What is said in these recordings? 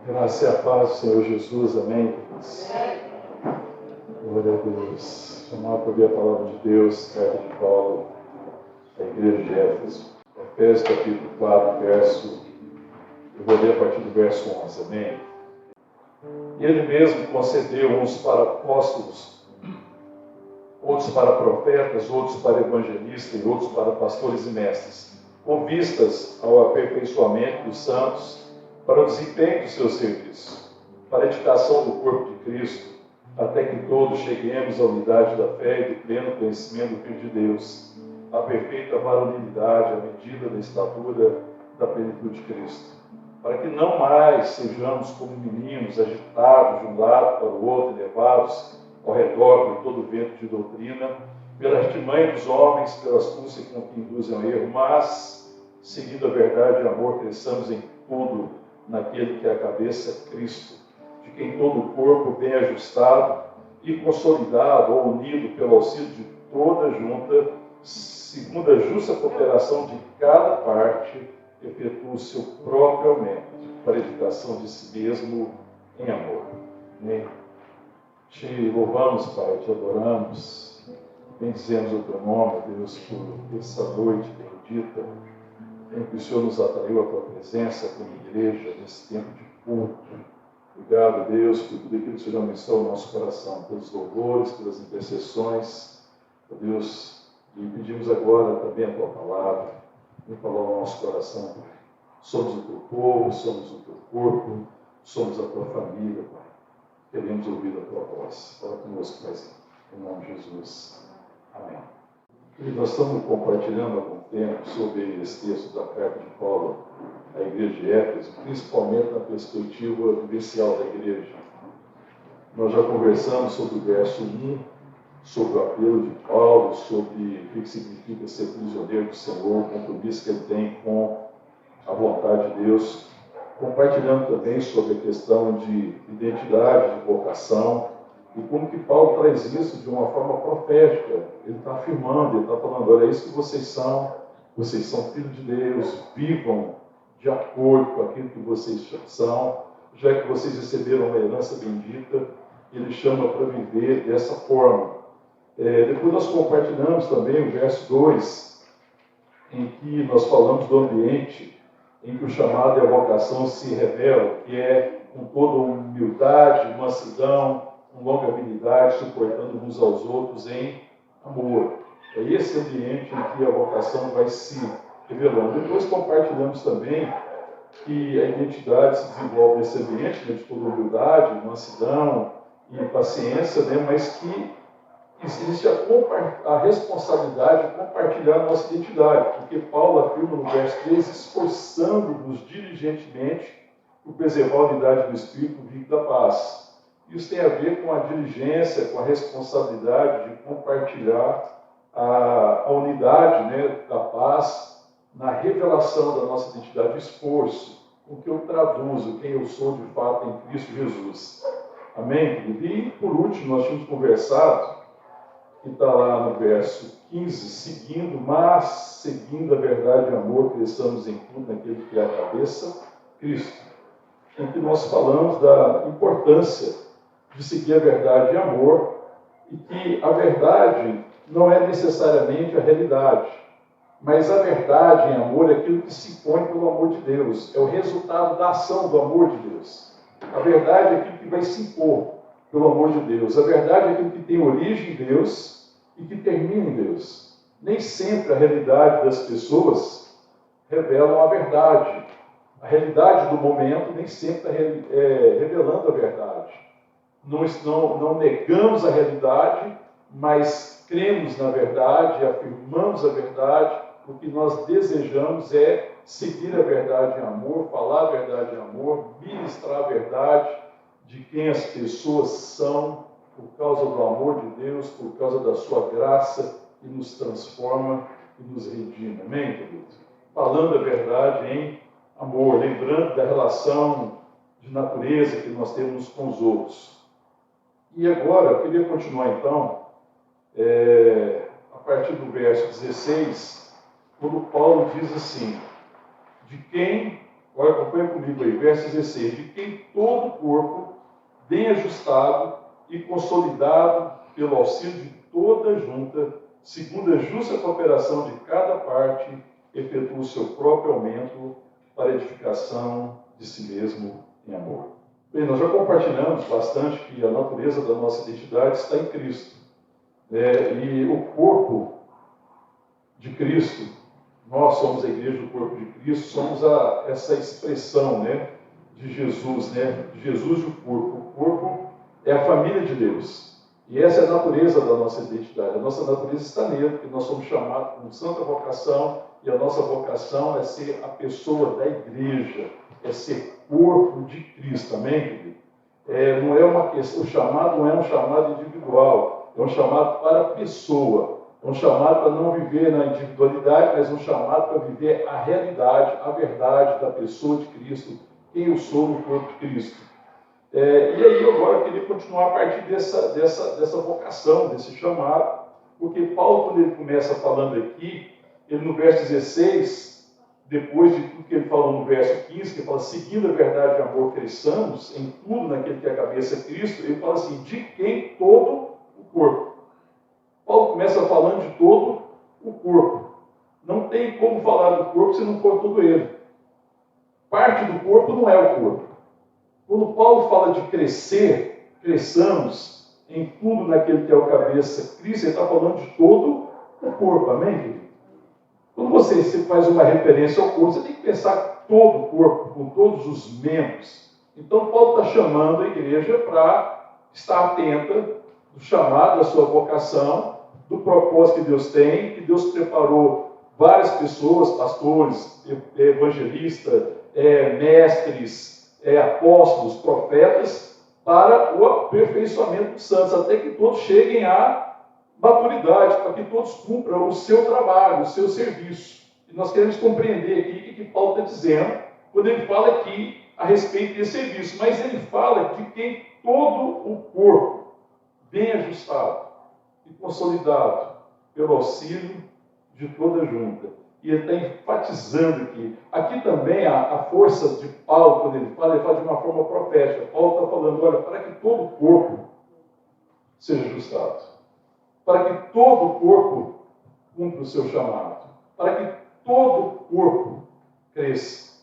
Graça e a paz do Senhor Jesus, amém. Glória a Deus. Chamar para ouvir a palavra de Deus, carta de Paulo, à igreja de Éfeso. Efésios capítulo 4, eu vou ler a partir do verso 11, amém. E ele mesmo concedeu uns para apóstolos, outros para profetas, outros para evangelistas e outros para pastores e mestres, com vistas ao aperfeiçoamento dos santos, para o desempenho do seu serviço, para a edificação do corpo de Cristo, até que todos cheguemos à unidade da fé e do pleno conhecimento do Filho de Deus, à perfeita varonilidade, à medida da estatura da plenitude de Cristo, para que não mais sejamos como meninos agitados de um lado para o outro, levados ao redor por todo vento de doutrina, pela artimanha dos homens, pelas astúcias com que induzem ao erro, mas, seguindo a verdade e amor, cresçamos em tudo naquele que é a cabeça, Cristo, de quem todo o corpo bem ajustado e consolidado ou unido pelo auxílio de toda junta, segundo a justa cooperação de cada parte, efetua o seu próprio aumento, para a edificação de si mesmo em amor. Amém. Te louvamos, Pai, te adoramos, bendizemos o teu nome, Deus, por essa noite bendita, em que o Senhor nos atraiu à tua presença como igreja nesse tempo de culto. Obrigado, Deus, por tudo aquilo que o Senhor ministrou ao nosso coração, pelos louvores, pelas intercessões. Deus, e pedimos agora também a tua palavra, vem falar ao nosso coração, Pai. Somos o teu povo, somos o teu corpo, somos a tua família, Pai. Queremos ouvir a tua voz. Fala conosco, Pai, em nome de Jesus. Amém. E nós estamos compartilhando há algum tempo sobre esse texto da carta de Paulo à igreja de Éfeso, principalmente na perspectiva vivencial da igreja. Nós já conversamos sobre o verso 1, sobre o apelo de Paulo, sobre o que significa ser prisioneiro do Senhor, o compromisso que ele tem com a vontade de Deus. Compartilhando também sobre a questão de identidade, de vocação, e como que Paulo traz isso de uma forma profética. Ele está afirmando, ele está falando, olha, é isso que vocês são filhos de Deus, vivam de acordo com aquilo que vocês são, já que vocês receberam uma herança bendita, ele chama para viver dessa forma. Depois nós compartilhamos também o verso 2, em que nós falamos do ambiente em que o chamado e a vocação se revelam, que é com toda humildade, mansidão, com longanimidade, suportando uns aos outros em amor. É esse ambiente em que a vocação vai se revelando. Depois compartilhamos também que a identidade se desenvolve nesse ambiente, né, de toda humildade, mansidão e paciência, né, mas que existe a responsabilidade de compartilhar a nossa identidade, porque Paulo afirma no verso 3, esforçando-nos diligentemente por preservar a unidade do Espírito, o vínculo da paz. Isso tem a ver com a diligência, com a responsabilidade de compartilhar a unidade, né, da paz na revelação da nossa identidade, o esforço com que eu traduzo quem eu sou de fato em Cristo Jesus. Amém, querido? E por último, nós tínhamos conversado, que está lá no verso 15, seguindo a verdade e amor, cresçamos em tudo naquele que é a cabeça, Cristo, em que nós falamos da importância de seguir a verdade e amor, e que a verdade não é necessariamente a realidade, mas a verdade em amor é aquilo que se impõe pelo amor de Deus, é o resultado da ação do amor de Deus. A verdade é aquilo que vai se impor pelo amor de Deus. A verdade é aquilo que tem origem em Deus e que termina em Deus. Nem sempre a realidade das pessoas revelam a verdade. A realidade do momento nem sempre está revelando a verdade. Não negamos a realidade, mas cremos na verdade, afirmamos a verdade. O que nós desejamos é seguir a verdade em amor, falar a verdade em amor, ministrar a verdade de quem as pessoas são, por causa do amor de Deus, por causa da sua graça, que nos transforma e nos redime. Amém, queridos? Falando a verdade em amor, lembrando da relação de natureza que nós temos com os outros. E agora, eu queria continuar então, a partir do verso 16, quando Paulo diz assim, de quem, olha, acompanha comigo aí, verso 16, de quem todo o corpo, bem ajustado e consolidado pelo auxílio de toda a junta, segundo a justa cooperação de cada parte, efetua o seu próprio aumento para a edificação de si mesmo em amor. Bem, nós já compartilhamos bastante que a natureza da nossa identidade está em Cristo. E o corpo de Cristo, nós somos a igreja do corpo de Cristo, somos essa expressão, de Jesus, de Jesus e o corpo. O corpo é a família de Deus. E essa é a natureza da nossa identidade. A nossa natureza está nele, porque nós somos chamados com santa vocação, e a nossa vocação é ser a pessoa da igreja, é ser corpo de Cristo, amém, querido? Não é uma questão, o chamado não é um chamado individual, é um chamado para a pessoa, é um chamado para não viver na individualidade, mas um chamado para viver a realidade, a verdade da pessoa de Cristo, quem eu sou no corpo de Cristo. E aí eu agora queria continuar a partir dessa vocação, desse chamado, porque Paulo, quando ele começa falando aqui, ele no verso 16, depois de tudo que ele falou no verso 15, que ele fala, seguindo a verdade e amor, cresçamos em tudo naquele que é a cabeça é Cristo, ele fala assim, de quem todo o corpo. Paulo começa falando de todo o corpo. Não tem como falar do corpo se não for todo ele. Parte do corpo não é o corpo. Quando Paulo fala de crescer, cresçamos em tudo naquele que é o cabeça Cristo, ele está falando de todo o corpo, amém, querido? Quando você faz uma referência ao corpo, você tem que pensar todo o corpo, com todos os membros. Então, Paulo está chamando a igreja para estar atenta do chamado, da sua vocação, do propósito que Deus tem, que Deus preparou várias pessoas, pastores, evangelistas, mestres, apóstolos, profetas, para o aperfeiçoamento dos santos, até que todos cheguem à maturidade, para que todos cumpram o seu trabalho, o seu serviço. E nós queremos compreender aqui o que Paulo está dizendo, quando ele fala aqui a respeito desse serviço. Mas ele fala de quem todo o corpo, bem ajustado e consolidado, pelo auxílio de toda a junta. E ele está enfatizando aqui. Aqui também a força de Paulo, quando ele fala de uma forma profética. Paulo está falando, olha, para que todo o corpo seja ajustado. Para que todo o corpo cumpra o seu chamado, para que todo o corpo cresça,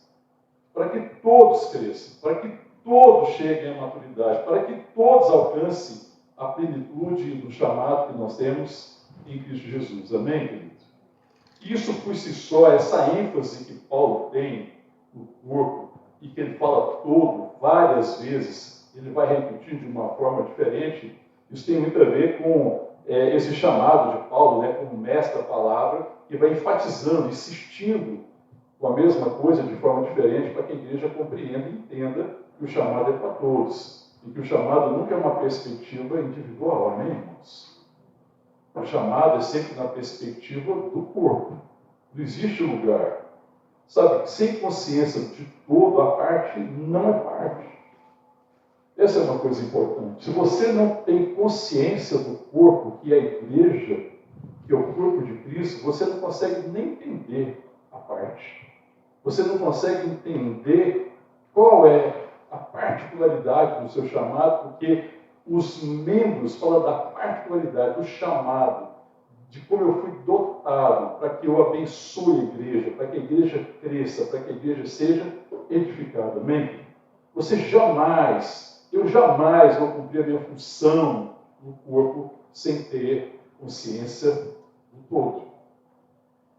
para que todos cresçam, para que todos cheguem à maturidade, para que todos alcancem a plenitude do chamado que nós temos em Cristo Jesus. Amém, querido? Isso por si só, essa ênfase que Paulo tem no corpo, e que ele fala todo, várias vezes, ele vai repetir de uma forma diferente, isso tem muito a ver com esse chamado de Paulo, como mestre da palavra, que vai enfatizando, insistindo com a mesma coisa de forma diferente, para que a igreja compreenda e entenda que o chamado é para todos, e que o chamado nunca é uma perspectiva individual, amém, irmãos? O chamado é sempre na perspectiva do corpo, não existe lugar. Sabe, sem consciência de todo, a parte não é parte. Essa é uma coisa importante. Se você não tem consciência do corpo, que é a igreja, que é o corpo de Cristo, você não consegue nem entender a parte. Você não consegue entender qual é a particularidade do seu chamado, porque os membros falam da particularidade, do chamado, de como eu fui dotado para que eu abençoe a igreja, para que a igreja cresça, para que a igreja seja edificada. Amém? Eu jamais vou cumprir a minha função no corpo sem ter consciência do todo.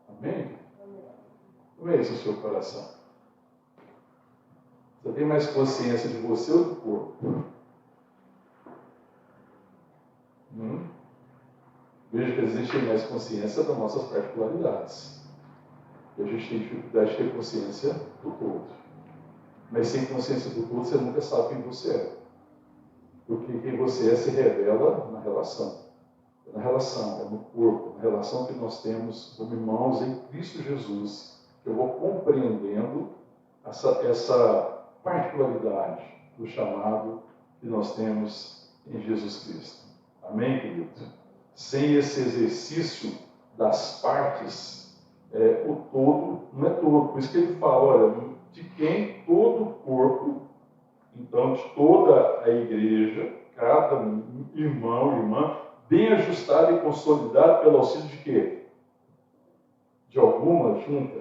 Amém? Como é isso o seu coração? Você tem mais consciência de você ou do corpo? Veja que existe mais consciência das nossas particularidades. E a gente tem dificuldade de ter consciência do todo. Mas sem consciência do todo, você nunca sabe quem você é. Porque quem você é se revela na relação. É na relação, é no corpo, na relação que nós temos como irmãos em Cristo Jesus. Eu vou compreendendo essa particularidade do chamado que nós temos em Jesus Cristo. Amém, querido? Sem esse exercício das partes, o todo não é todo. Por isso que ele fala, olha, de quem todo o corpo, então então, de toda a igreja, cada irmão e irmã, bem ajustado e consolidado pelo auxílio de quê? De alguma junta?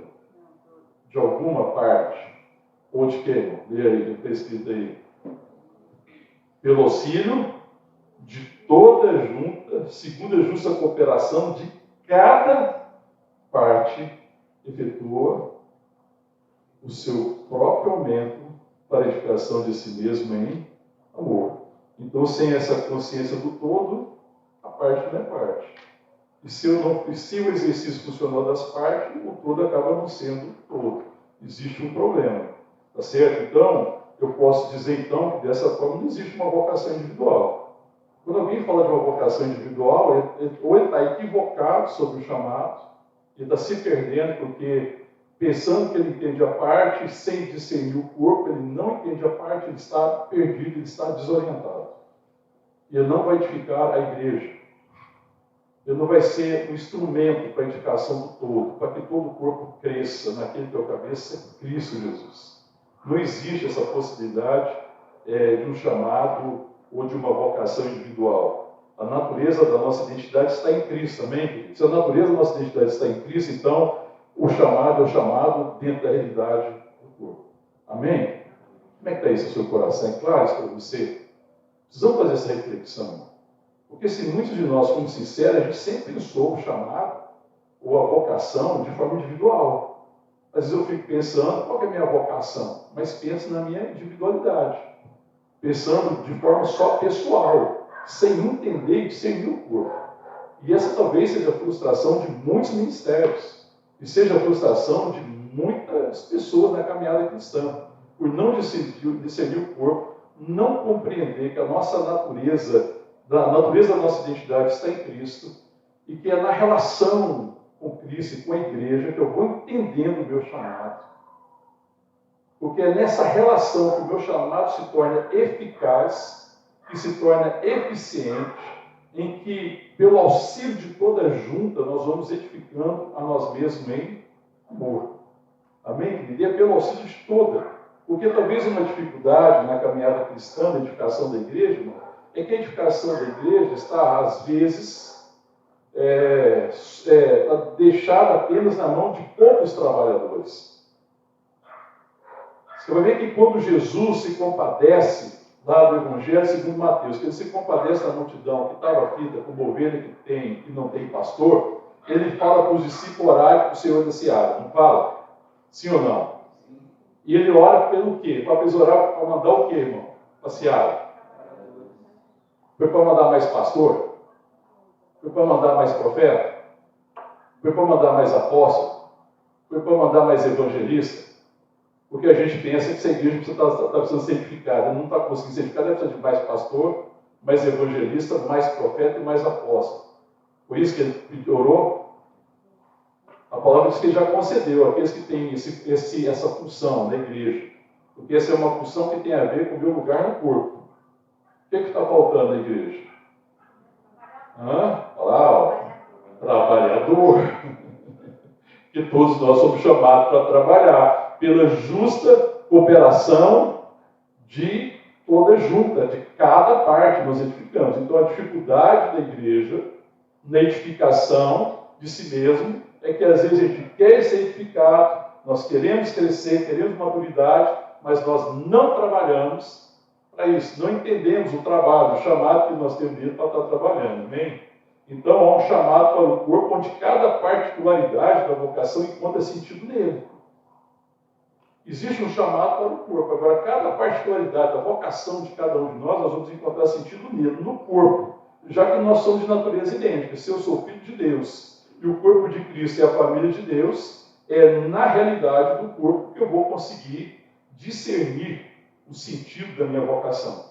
De alguma parte? Ou de quê? Lê aí, está escrito aí. Pelo auxílio de toda junta, segundo a justa cooperação de cada parte, efetua o seu próprio aumento para a edificação de si mesmo em amor. Então, sem essa consciência do todo, a parte não é parte. E se o exercício funcional das partes, o todo acaba não sendo todo. Existe um problema. Tá certo? Então, eu posso dizer então que dessa forma não existe uma vocação individual. Quando alguém fala de uma vocação individual, ou ele está equivocado sobre o chamado, ele está se perdendo porque pensando que ele entende a parte, sem discernir o corpo, ele não entende a parte, ele está perdido, ele está desorientado. E ele não vai edificar a igreja. Ele não vai ser um instrumento para a edificação do todo, para que todo o corpo cresça naquele que é o cabeça, Cristo Jesus. Não existe essa possibilidade de um chamado ou de uma vocação individual. A natureza da nossa identidade está em Cristo, amém, querido? Se a natureza da nossa identidade está em Cristo, então o chamado é o chamado dentro da realidade do corpo. Amém? Como é que está isso no seu coração? É claro isso para você? Precisamos fazer essa reflexão. Porque se muitos de nós somos sinceros, a gente sempre pensou o chamado ou a vocação de forma individual. Às vezes eu fico pensando, qual é a minha vocação? Mas penso na minha individualidade. Pensando de forma só pessoal, sem entender e discernir o corpo. E essa talvez seja a frustração de muitos ministérios. E seja a frustração de muitas pessoas na caminhada cristã. Por não discernir o corpo, não compreender que a nossa natureza da nossa identidade está em Cristo e que é na relação com Cristo e com a igreja que eu vou entendendo o meu chamado. Porque é nessa relação que o meu chamado se torna eficaz, que se torna eficiente, em que, pelo auxílio de toda a junta, nós vamos edificando a nós mesmos em amor. Amém? E é pelo auxílio de toda. Porque talvez uma dificuldade na caminhada cristã, na edificação da igreja, irmão, é que a edificação da igreja está, às vezes, deixada apenas na mão de poucos trabalhadores. Você vai ver que quando Jesus se compadece, lá do Evangelho segundo Mateus, que ele se compadece da multidão que estava aflita, como ovelha que não tem pastor, ele fala para os discípulos orarem para o Senhor da Seara, não fala? Sim ou não? E ele ora pelo quê? Para eles orar para mandar o quê, irmão? Para a Seara. Foi para mandar mais pastor? Foi para mandar mais profeta? Foi para mandar mais apóstolo? Foi para mandar mais evangelista? Porque a gente pensa que essa igreja está precisando ser edificada. Não está conseguindo ser edificada, precisa de mais pastor, mais evangelista, mais profeta e mais apóstolo. Foi isso que ele orou? A palavra diz que ele já concedeu aqueles que têm essa função na igreja. Porque essa é uma função que tem a ver com o meu lugar no corpo. O que está faltando na igreja? Olha lá, ó, trabalhador. Que todos nós somos chamados para trabalhar pela justa cooperação de toda junta, de cada parte nós edificamos. Então a dificuldade da igreja na edificação de si mesmo é que às vezes a gente quer ser edificado, nós queremos crescer, queremos maturidade, mas nós não trabalhamos para isso, não entendemos o trabalho, o chamado que nós temos para estar trabalhando, amém? Então há um chamado para o corpo onde cada particularidade da vocação encontra sentido nele. Existe um chamado para o corpo, agora cada particularidade da vocação de cada um de nós vamos encontrar sentido nele, no corpo, já que nós somos de natureza idêntica. Se eu sou filho de Deus e o corpo de Cristo é a família de Deus, é na realidade do corpo que eu vou conseguir discernir o sentido da minha vocação.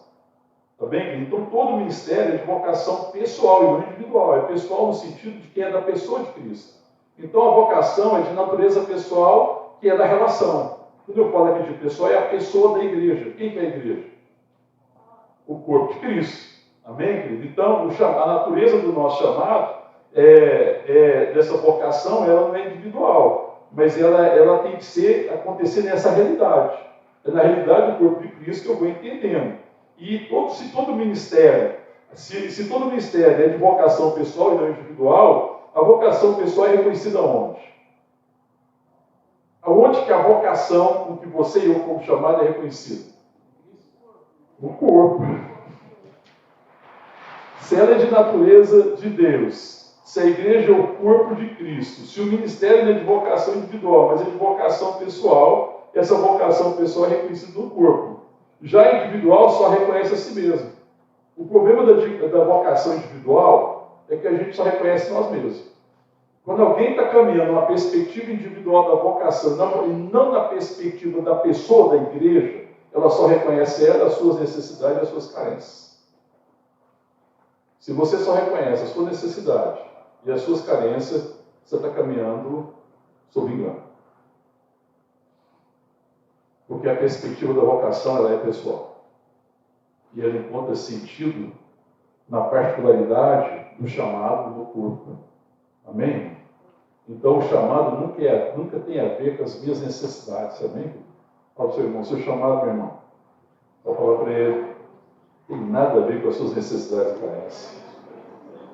Tá bem? Então todo o ministério é de vocação pessoal e não individual. É pessoal no sentido de que é da pessoa de Cristo. Então a vocação é de natureza pessoal, que é da relação. Quando eu falo aqui de pessoa, é a pessoa da igreja. Quem que é a igreja? O corpo de Cristo. Amém, querido? Então a natureza do nosso chamado dessa vocação, ela não é individual, mas ela tem que acontecer nessa realidade. É na realidade o corpo de Cristo que eu vou entendendo. E se todo ministério é de vocação pessoal e não individual, a vocação pessoal é reconhecida onde? Aonde que a vocação com que você e eu fomos chamados é reconhecida? No corpo. Se ela é de natureza de Deus, se a igreja é o corpo de Cristo, se o ministério não é de vocação individual, mas é de vocação pessoal, essa vocação pessoal é reconhecida no corpo. Já individual só reconhece a si mesmo. O problema da vocação individual é que a gente só reconhece nós mesmos. Quando alguém está caminhando na perspectiva individual da vocação e não na perspectiva da pessoa da igreja, ela só reconhece ela, as suas necessidades e as suas carências. Se você só reconhece a sua necessidade e as suas carências, você está caminhando sob engano. Porque a perspectiva da vocação ela é pessoal. E ela encontra sentido na particularidade do chamado do corpo. Amém? Então o chamado nunca tem a ver com as minhas necessidades. Amém? Fala para o seu irmão, seu chamado, meu irmão. Vou falar para ele. Tem nada a ver com as suas necessidades e carências.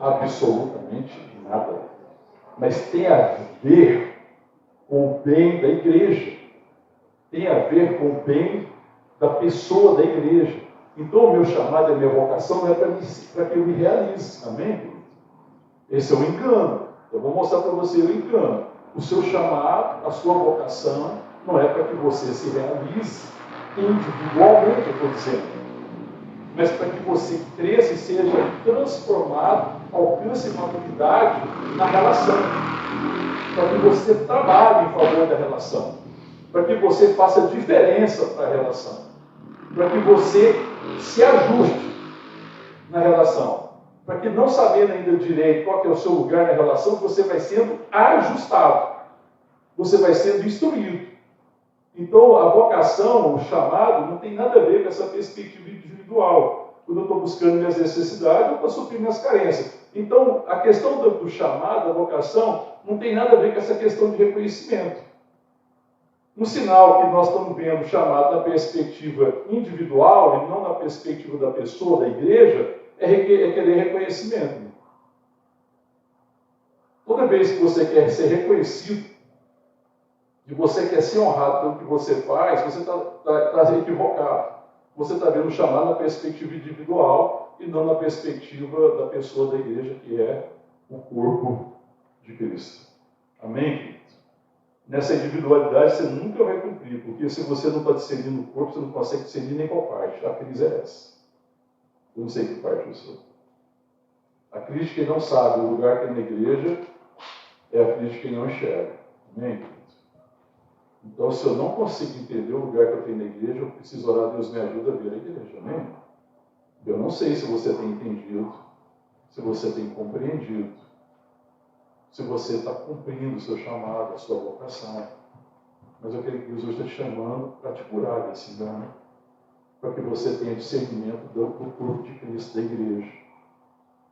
Absolutamente nada. Mas tem a ver com o bem da igreja. Tem a ver com o bem da pessoa da igreja. Então o meu chamado e a minha vocação não é para que eu me realize. Amém? Esse é o engano. Eu vou mostrar para você o engano. O seu chamado, a sua vocação, não é para que você se realize individualmente, eu estou dizendo. Mas para que você cresça e seja transformado, alcance maturidade na relação. Para que você trabalhe em favor da relação. Para que você faça diferença para a relação. Para que você se ajuste na relação. Para que, não sabendo ainda direito qual que é o seu lugar na relação, você vai sendo ajustado. Você vai sendo instruído. Então, a vocação, o chamado, não tem nada a ver com essa perspectiva individual. Quando eu estou buscando minhas necessidades, eu estou suprindo minhas carências. Então, a questão do chamado, da vocação, não tem nada a ver com essa questão de reconhecimento. Um sinal que nós estamos vendo chamado na perspectiva individual e não na perspectiva da pessoa, da igreja, é querer reconhecimento. Toda vez que você quer ser reconhecido, e você quer ser honrado pelo que você faz, você está equivocado. Você está vendo o chamado na perspectiva individual e não na perspectiva da pessoa da igreja, que é o corpo de Cristo. Amém, queridos? Nessa individualidade você nunca vai cumprir, porque se você não está discernindo o corpo, você não consegue discernir nem qual parte. A crise é essa. Eu não sei que parte eu sou. A crise de quem não sabe o lugar que é na igreja é a crise de quem não enxerga. Amém, queridos? Então, se eu não consigo entender o lugar que eu tenho na igreja, eu preciso orar, Deus me ajuda a ver a igreja. Amém? Eu não sei se você tem entendido, se você tem compreendido, se você está cumprindo o seu chamado, a sua vocação. Mas eu creio que Deus hoje está te chamando para te curar desse engano, para que você tenha discernimento do corpo de Cristo, da igreja.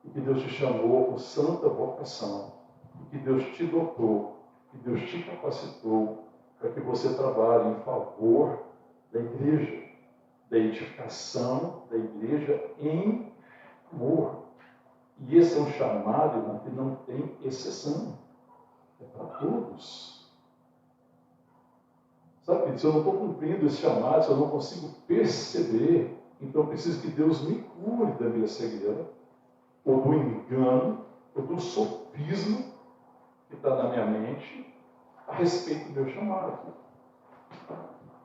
E que Deus te chamou com santa vocação, e que Deus te dotou, que Deus te capacitou para que você trabalhe em favor da igreja, da edificação da igreja em amor. E esse é um chamado, irmão, que não tem exceção. É para todos. Sabe, se eu não estou cumprindo esse chamado, se eu não consigo perceber, então eu preciso que Deus me cure da minha cegueira, ou do engano, ou do sofismo que está na minha mente, a respeito do meu chamado.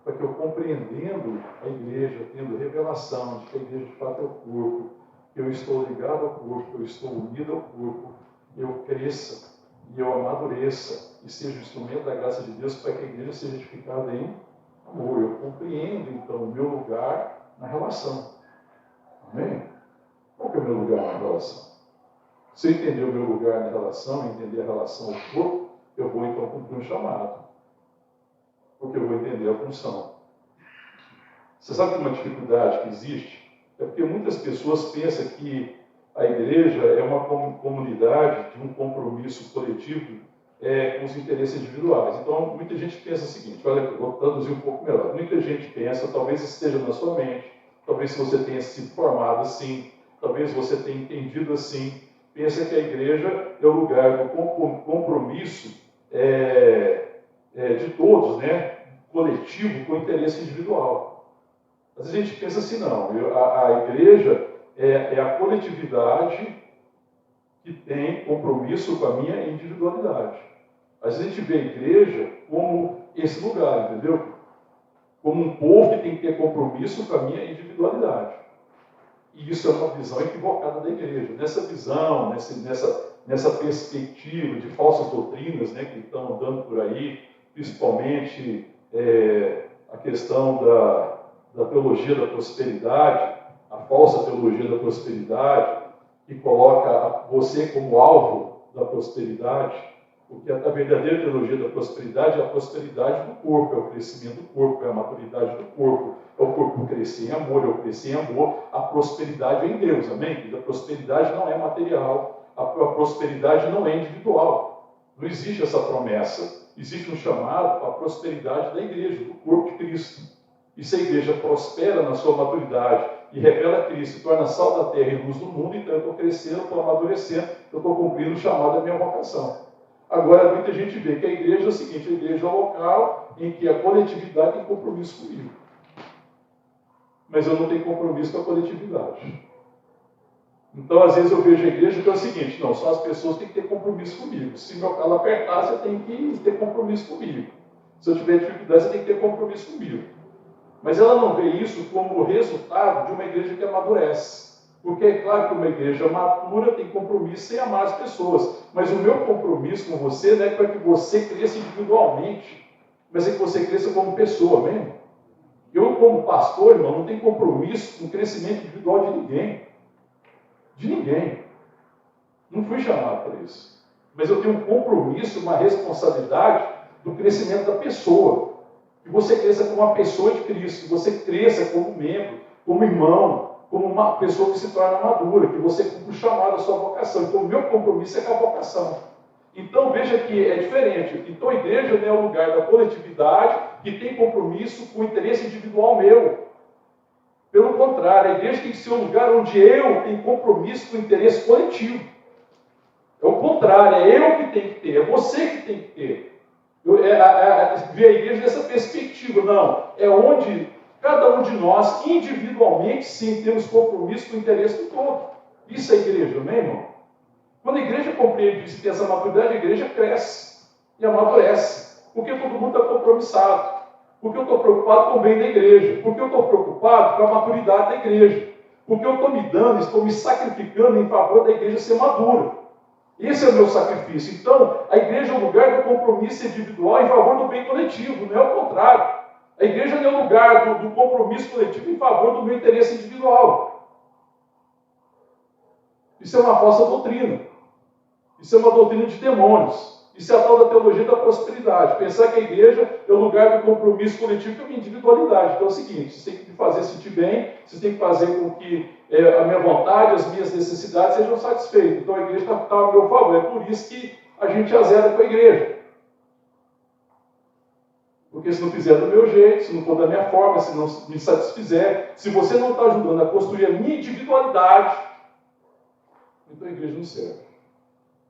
Para que eu, compreendendo a igreja, tendo revelação de que a igreja de fato é o corpo, que eu estou ligado ao corpo, que eu estou unido ao corpo, eu cresça e eu amadureça e seja o instrumento da graça de Deus para que a igreja seja edificada em amor. Eu compreendo, então, o meu lugar na relação. Amém? Qual que é o meu lugar na relação? Se eu entender o meu lugar na relação, entender a relação ao corpo, eu vou então cumprir um chamado. Porque eu vou entender a função. Você sabe que uma dificuldade que existe? É porque muitas pessoas pensam que a igreja é uma comunidade de um compromisso coletivo com os interesses individuais. Então, muita gente pensa o seguinte, olha, eu vou traduzir um pouco melhor. Muita gente pensa, talvez esteja na sua mente, talvez se você tenha sido formado assim, talvez você tenha entendido assim, pensa que a igreja é o lugar do compromisso de todos, né? Coletivo com interesse individual. Às vezes a gente pensa assim, não, a igreja é a coletividade que tem compromisso com a minha individualidade. Às vezes a gente vê a igreja como esse lugar, entendeu? Como um povo que tem que ter compromisso com a minha individualidade. E isso é uma visão equivocada da igreja. Nessa visão, nessa perspectiva de falsas doutrinas, né, que estão andando por aí, principalmente a questão da teologia da prosperidade, a falsa teologia da prosperidade, que coloca você como alvo da prosperidade, porque a verdadeira teologia da prosperidade é a prosperidade do corpo, é o crescimento do corpo, é a maturidade do corpo, é o corpo crescer em amor, é o crescer em amor, a prosperidade é em Deus, amém? A prosperidade não é material, a prosperidade não é individual. Não existe essa promessa, existe um chamado à prosperidade da igreja, do corpo de Cristo. E se a igreja prospera na sua maturidade e revela Cristo, torna sal da terra e luz do mundo, então eu estou crescendo, estou amadurecendo, eu estou cumprindo o chamado da minha vocação. Agora, muita gente vê que a igreja é o seguinte, a igreja é o local em que a coletividade tem compromisso comigo. Mas eu não tenho compromisso com a coletividade. Então, às vezes eu vejo a igreja que é o seguinte, não, só as pessoas têm que ter compromisso comigo. Se meu calo apertar, você tem que ter compromisso comigo. Se eu tiver dificuldade, você tem que ter compromisso comigo. Mas ela não vê isso como resultado de uma igreja que amadurece. Porque é claro que uma igreja madura tem compromisso em amar as pessoas. Mas o meu compromisso com você não é para que você cresça individualmente, mas é que você cresça como pessoa mesmo. Eu, como pastor, irmão, não tenho compromisso com o crescimento individual de ninguém. De ninguém. Não fui chamado para isso. Mas eu tenho um compromisso, uma responsabilidade do crescimento da pessoa. Que você cresça como uma pessoa de Cristo, que você cresça como membro, como irmão, como uma pessoa que se torna madura, que você cumpra o chamado da sua vocação. Então, o meu compromisso é com a vocação. Então, veja que é diferente. Então, a igreja não é o lugar da coletividade que tem compromisso com o interesse individual meu. Pelo contrário, a igreja tem que ser um lugar onde eu tenho compromisso com o interesse coletivo. É o contrário, é eu que tenho que ter, é você que tem que ter. Ver a igreja dessa perspectiva, não. É onde cada um de nós, individualmente, sim, temos compromisso com o interesse do todo. Isso é igreja, não é, irmão? Quando a igreja compreende isso e tem essa maturidade, a igreja cresce e amadurece. Porque todo mundo está compromissado. Porque eu estou preocupado com o bem da igreja. Porque eu estou preocupado com a maturidade da igreja. Porque eu estou me dando, estou me sacrificando em favor da igreja ser madura. Esse é o meu sacrifício. Então, a igreja é o lugar do compromisso individual em favor do bem coletivo, não é o contrário. A igreja não é o lugar do compromisso coletivo em favor do meu interesse individual. Isso é uma falsa doutrina. Isso é uma doutrina de demônios. Isso é a tal da teologia da prosperidade. Pensar que a igreja é o lugar do compromisso coletivo com a minha individualidade. Então é o seguinte, você tem que me fazer sentir bem, você tem que fazer com que a minha vontade, as minhas necessidades sejam satisfeitas. Então a igreja está ao meu favor. É por isso que a gente azeda com a igreja. Porque se não fizer do meu jeito, se não for da minha forma, se não me satisfizer, se você não está ajudando a construir a minha individualidade, então a igreja não serve.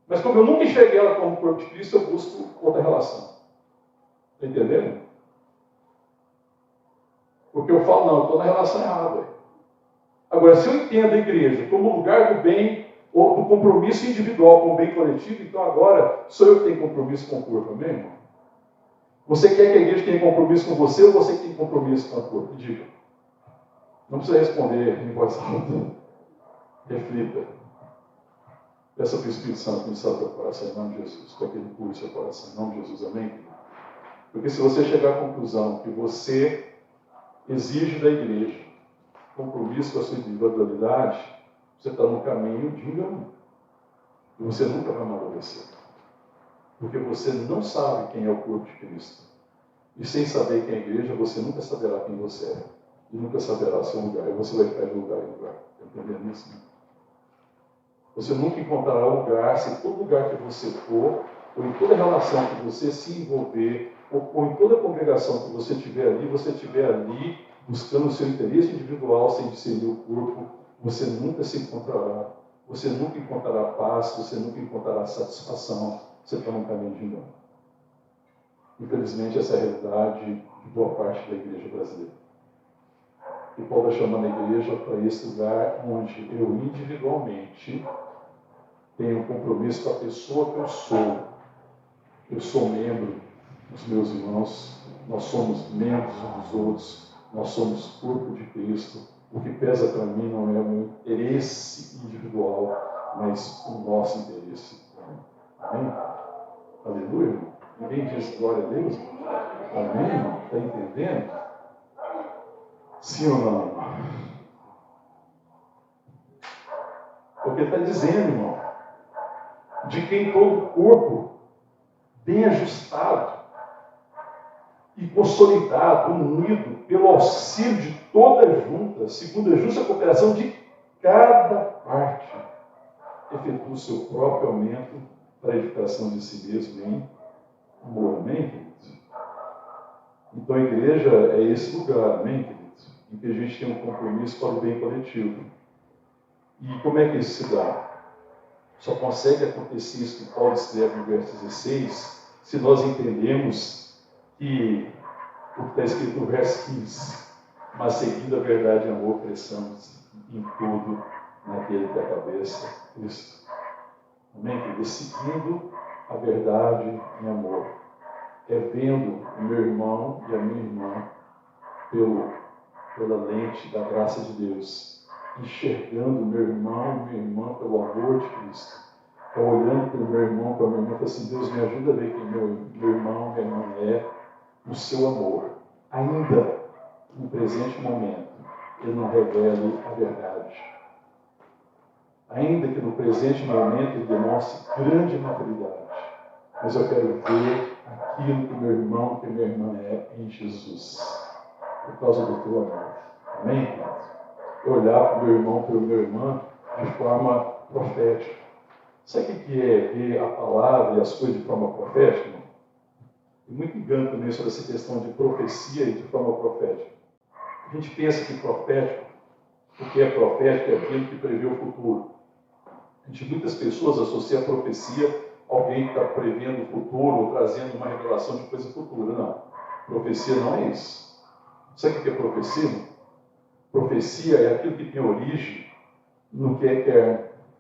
Mas como eu nunca enxerguei ela como corpo de Cristo, eu busco outra relação. Está entendendo? Porque eu falo, não, eu estou na relação errada. Agora, se eu entendo a igreja como lugar do bem, ou do compromisso individual com o bem coletivo, então agora sou eu que tenho compromisso com o corpo, amém, irmão? Você quer que a igreja tenha compromisso com você ou você que tem compromisso com o corpo? Diga. Não precisa responder em voz alta. Reflita. Peça para o Espírito Santo que me salve o coração, em nome de Jesus, para que ele cure seu coração, em nome de Jesus, amém? Porque se você chegar à conclusão que você exige da igreja compromisso com a sua individualidade, você está no caminho de engano. E você nunca vai amadurecer. Porque você não sabe quem é o corpo de Cristo. E sem saber quem é a igreja, você nunca saberá quem você é. E nunca saberá seu lugar. E você vai ficar de lugar em lugar. Está entendendo isso? Né? Você nunca encontrará lugar, se todo lugar que você for, ou em toda relação que você se envolver, ou em toda congregação que você estiver ali buscando o seu interesse individual sem discernir o corpo, você nunca se encontrará. Você nunca encontrará paz, você nunca encontrará satisfação. Você está num caminho de engano. Infelizmente, essa é a realidade de boa parte da igreja brasileira. E Paulo está chamando a igreja para esse lugar onde eu individualmente tenho um compromisso com a pessoa que eu sou. Eu sou membro dos meus irmãos, nós somos membros uns dos outros, nós somos corpo de Cristo. O que pesa para mim não é o meu interesse individual, mas o nosso interesse. Amém? Aleluia, irmão. Ninguém diz glória a Deus? Amém, irmão? Está entendendo? Sim ou não, irmão? Porque está dizendo, irmão, de quem todo o corpo, bem ajustado e consolidado, unido pelo auxílio de toda junta, segundo a justa cooperação de cada parte, efetua o seu próprio aumento para a edificação de si mesmo em amor. Amém, queridos? Então a igreja é esse lugar, amém, queridos? Em que a gente tem um compromisso para o bem coletivo. E como é que isso se dá? Só consegue acontecer isso que Paulo escreve no verso 16, se nós entendemos que o que está escrito no verso 15, mas seguindo a verdade e amor, cresçamos em tudo naquele que é a cabeça, Cristo. Amém, queridos? Seguindo a verdade em amor. É vendo o meu irmão e a minha irmã pela lente da graça de Deus. Enxergando o meu irmão e minha irmã pelo amor de Cristo. É olhando para o meu irmão, para a minha irmã, e falando assim, Deus me ajuda a ver quem meu irmão e minha irmã é no seu amor. Ainda no presente momento, ele não revele a verdade. Ainda que no presente momento ele demonstre grande maturidade. Mas eu quero ver aquilo que meu irmão e minha irmã é em Jesus. Por causa do teu amor. Amém, queridos? Eu olhar para o meu irmão, para a minha irmã, de forma profética. Sabe o que é ver a palavra e as coisas de forma profética? Irmão? Tem muito engano também sobre essa questão de profecia e de forma profética. A gente pensa que profético, o que é profético é aquilo que prevê o futuro. Muitas pessoas associam a profecia a alguém que está prevendo o futuro ou trazendo uma revelação de coisa futura. Não. Profecia não é isso. Sabe o que é profecia? Profecia é aquilo que tem origem no que é eterno.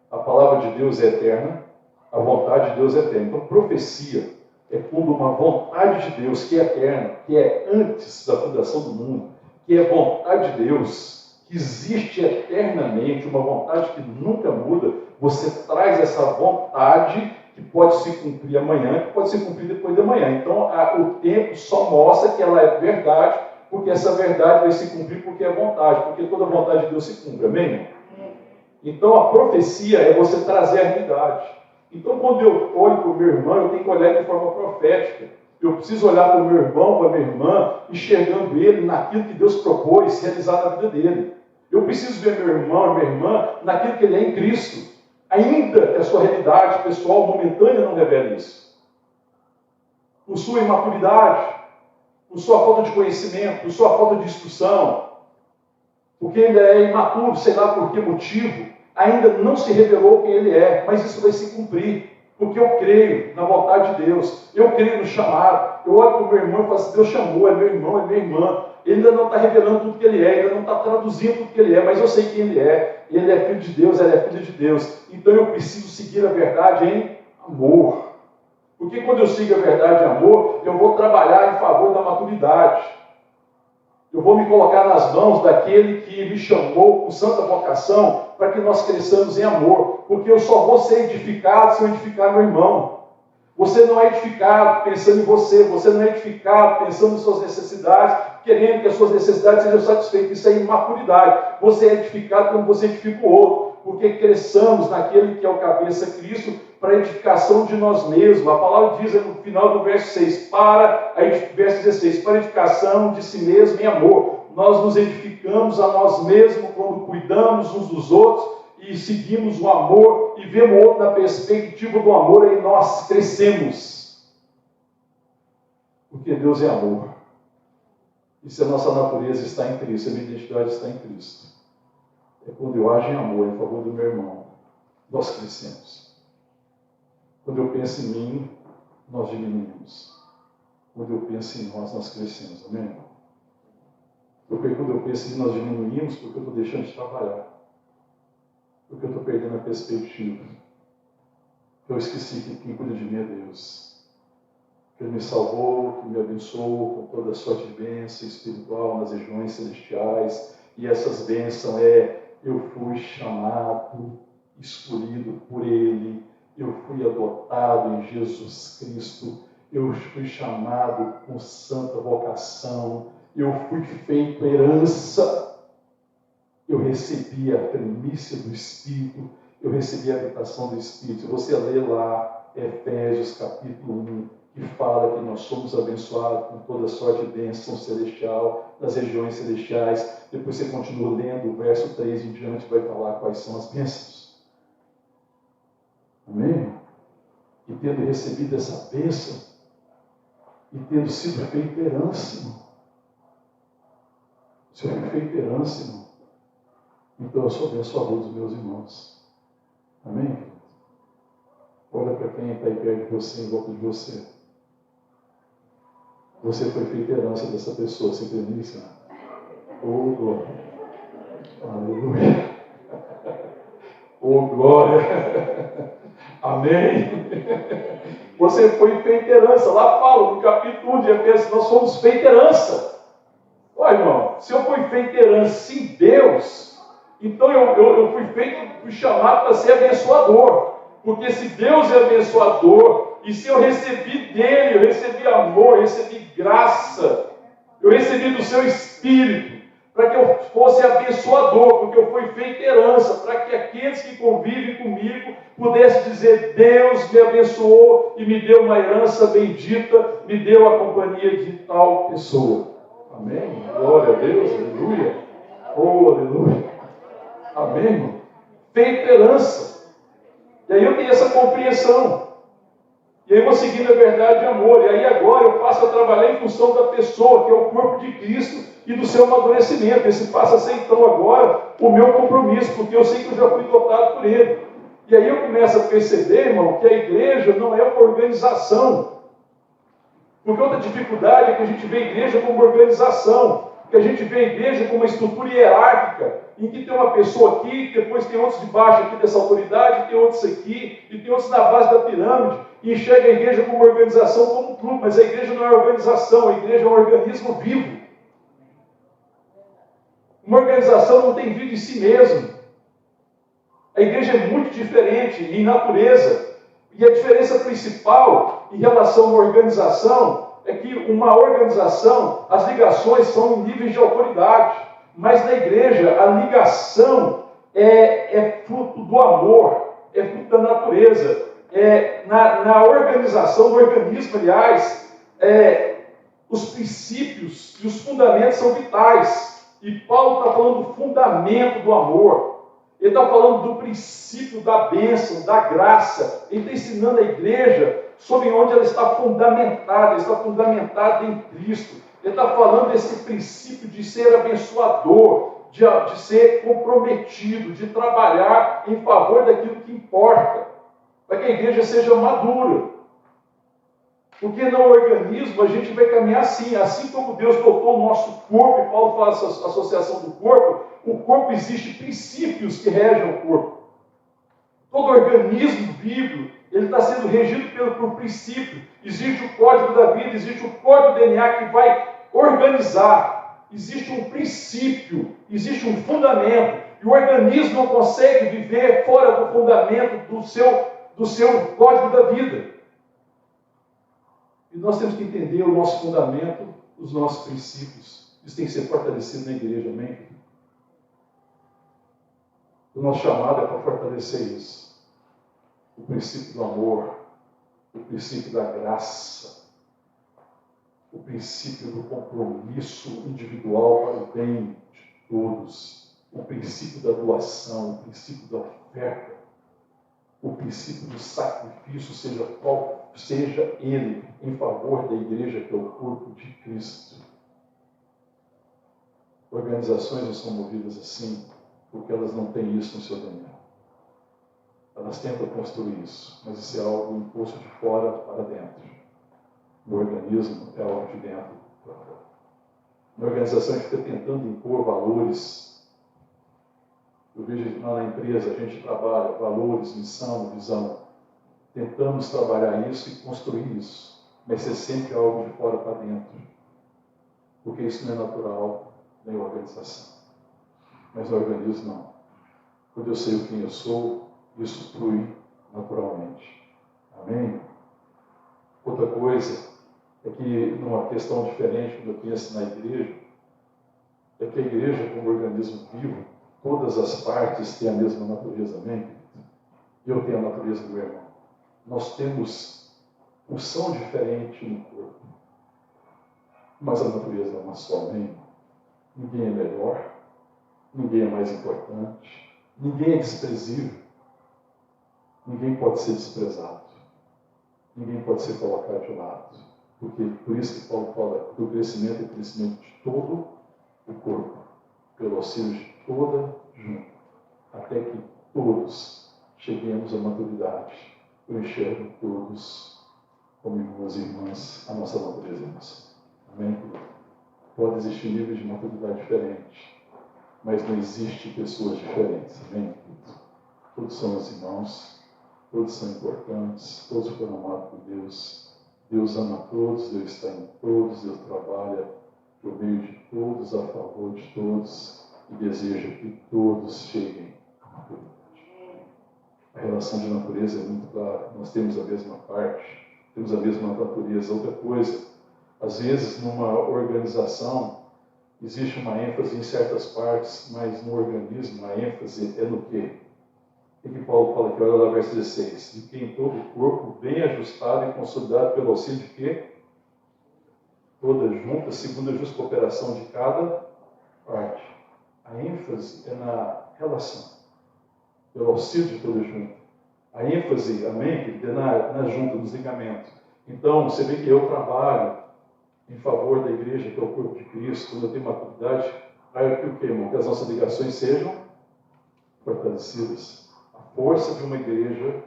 A palavra de Deus é eterna, a vontade de Deus é eterna. Então, profecia é quando uma vontade de Deus que é eterna, que é antes da fundação do mundo, que é vontade de Deus, que existe eternamente, uma vontade que nunca muda, você traz essa vontade que pode se cumprir amanhã, que pode se cumprir depois de amanhã. Então, o tempo só mostra que ela é verdade, porque essa verdade vai se cumprir porque é vontade, porque toda vontade de Deus se cumpre. Amém? Então, a profecia é você trazer a realidade. Então, quando eu olho para o meu irmão, eu tenho que olhar de forma profética. Eu preciso olhar para o meu irmão, para a minha irmã, enxergando ele naquilo que Deus propôs realizar na vida dele. Eu preciso ver meu irmão e minha irmã naquilo que ele é em Cristo. Ainda que a sua realidade pessoal momentânea não revele isso. Por sua imaturidade, por sua falta de conhecimento, por sua falta de instrução, porque ele é imaturo, sei lá por que motivo, ainda não se revelou quem ele é, mas isso vai se cumprir, porque eu creio na vontade de Deus, eu creio no chamado, eu olho para o meu irmão e falo assim, Deus chamou, é meu irmão, é minha irmã, ele ainda não está revelando tudo que ele é, ainda não está traduzindo tudo que ele é, mas eu sei quem ele é filho de Deus, ela é filha de Deus, então eu preciso seguir a verdade em amor, porque quando eu sigo a verdade em amor, eu vou trabalhar em favor da maturidade, eu vou me colocar nas mãos daquele que me chamou com santa vocação para que nós cresçamos em amor, porque eu só vou ser edificado se eu edificar meu irmão. Você não é edificado pensando em você não é edificado pensando em suas necessidades, querendo que as suas necessidades sejam satisfeitas. Isso é imaturidade. Você é edificado quando você edifica o outro, porque cresçamos naquele que é o cabeça Cristo para a edificação de nós mesmos. A palavra diz no final do verso 6, verso 16, para a edificação de si mesmo em amor. Nós nos edificamos a nós mesmos quando cuidamos uns dos outros e seguimos o amor e vemos o outro na perspectiva do amor, aí nós crescemos. Porque Deus é amor. E se a nossa natureza está em Cristo, a minha identidade está em Cristo, é quando eu ajo em amor em favor do meu irmão, nós crescemos. Quando eu penso em mim, nós diminuímos. Quando eu penso em nós, nós crescemos. Amém, irmão? Porque quando eu penso em mim, nós diminuímos porque eu estou deixando de trabalhar. Porque eu estou perdendo a perspectiva. Eu esqueci que quem cuida de mim é Deus. Que Ele me salvou, que me abençoou com toda a sorte de bênção espiritual nas regiões celestiais. E essas bênçãos eu fui chamado, escolhido por Ele. Eu fui adotado em Jesus Cristo. Eu fui chamado com santa vocação. Eu fui feito herança. Eu recebi a primícia do Espírito. Eu recebi a habitação do Espírito. Se você ler lá Efésios capítulo 1, que fala que nós somos abençoados com toda sorte de bênção celestial, nas regiões celestiais. Depois você continua lendo o verso 3 em diante, vai falar quais são as bênçãos. Amém? E tendo recebido essa bênção, e tendo sido feito herança, irmão. Se eu fui feito herança, irmão, então eu sou abençoador dos meus irmãos. Amém? Olha para quem está aí perto de você, em volta de você. Você foi feito herança dessa pessoa, você crê nisso? Oh, glória! Aleluia! Oh, glória! Amém? Você foi feito herança. Lá fala, no capítulo 1 de Efésios, nós somos feito herança. Olha, irmão, se eu fui feito herança em Deus, então eu fui chamado para ser abençoador. Porque se Deus é abençoador, e se eu recebi dele, eu recebi amor, eu recebi graça, eu recebi do seu Espírito, para que eu fosse abençoador, porque eu fui feito herança, para que aqueles que convivem comigo pudessem dizer: Deus me abençoou e me deu uma herança bendita, me deu a companhia de tal pessoa. Amém? Glória a Deus, aleluia. Oh, aleluia. Amém, irmão? Feito herança. E aí eu tenho essa compreensão. E aí eu vou seguindo a verdade de amor. E aí agora eu passo a trabalhar em função da pessoa, que é o corpo de Cristo, e do seu amadurecimento. Esse passa a ser então agora o meu compromisso, porque eu sei que eu já fui dotado por Ele. E aí eu começo a perceber, irmão, que a igreja não é uma organização. Porque outra dificuldade é que a gente vê a igreja como organização, que a gente vê a igreja como uma estrutura hierárquica, em que tem uma pessoa aqui, depois tem outros debaixo aqui dessa autoridade, tem outros aqui, e tem outros na base da pirâmide, e enxerga a igreja como uma organização, como um clube, mas a igreja não é organização, a igreja é um organismo vivo. Uma organização não tem vida em si mesma. A igreja é muito diferente em natureza, e a diferença principal em relação a uma organização é que uma organização, as ligações são em níveis de autoridade, mas na igreja a ligação é fruto do amor, é fruto da natureza. Na organização, no organismo, aliás, os princípios e os fundamentos são vitais. E Paulo está falando do fundamento do amor. Ele está falando do princípio da bênção, da graça. Ele está ensinando a igreja sobre onde ela está fundamentada em Cristo. Ele está falando desse princípio de ser abençoador, de ser comprometido, de trabalhar em favor daquilo que importa, para que a igreja seja madura. Porque no organismo a gente vai caminhar assim como Deus dotou o nosso corpo, e Paulo fala essa associação do corpo, o corpo existe princípios que regem o corpo. Todo organismo vivo, ele está sendo regido por princípio. Existe o código da vida, existe o código do DNA que vai organizar. Existe um princípio, existe um fundamento. E o organismo não consegue viver fora do fundamento do seu código da vida. E nós temos que entender o nosso fundamento, os nossos princípios. Isso tem que ser fortalecido na igreja, amém? O nosso chamado é para fortalecer isso. O princípio do amor, o princípio da graça, o princípio do compromisso individual para o bem de todos, o princípio da doação, o princípio da oferta, o princípio do sacrifício, seja qual seja ele, em favor da igreja, que é o corpo de Cristo. Organizações não são movidas assim, porque elas não têm isso no seu DNA. Elas tentam construir isso, mas isso é algo imposto de fora para dentro. O organismo é algo de dentro para fora. Uma organização que fica tentando impor valores. Eu vejo lá na empresa, a gente trabalha valores, missão, visão. Tentamos trabalhar isso e construir isso, mas é sempre algo de fora para dentro. Porque isso não é natural, nem organização. Mas o organismo não. Quando eu sei quem eu sou, isso flui naturalmente. Amém? Outra coisa é que, numa questão diferente, quando eu penso na igreja, é que a igreja, como organismo vivo, todas as partes têm a mesma natureza, amém? Eu tenho a natureza do meu irmão. Nós temos função diferente no corpo, mas a natureza é uma só, amém? Ninguém é melhor, ninguém é mais importante, ninguém é desprezível, ninguém pode ser desprezado, ninguém pode ser colocado de lado, porque por isso que Paulo fala que o crescimento é o crescimento de todo o corpo, pelo auxílio de toda junta, até que todos cheguemos à maturidade. Eu enxergo todos como irmãos e irmãs, a nossa natureza é nossa. Amém? Pode existir níveis de maturidade diferentes, mas não existe pessoas diferentes. Amém? Todos somos irmãos, todos são importantes, todos foram amados por Deus. Deus ama todos, Deus está em todos, Deus trabalha por meio de todos, a favor de todos, e deseja que todos cheguem à maturidade. A relação de natureza é muito clara, nós temos a mesma parte, temos a mesma natureza. Outra coisa, às vezes numa organização existe uma ênfase em certas partes, mas no organismo a ênfase é no quê? O que Paulo fala aqui? Olha lá, verso 16. De que em todo o corpo, bem ajustado e consolidado pelo auxílio de quê? Toda junta, segundo a justa cooperação de cada parte. A ênfase é na relação, pelo auxílio de toda junta. A ênfase, amém, é na junta, nos ligamentos. Então, você vê que eu trabalho em favor da igreja, que é o corpo de Cristo, quando eu tenho maturidade, para que o quê, irmão? Que as nossas ligações sejam fortalecidas. A força de uma igreja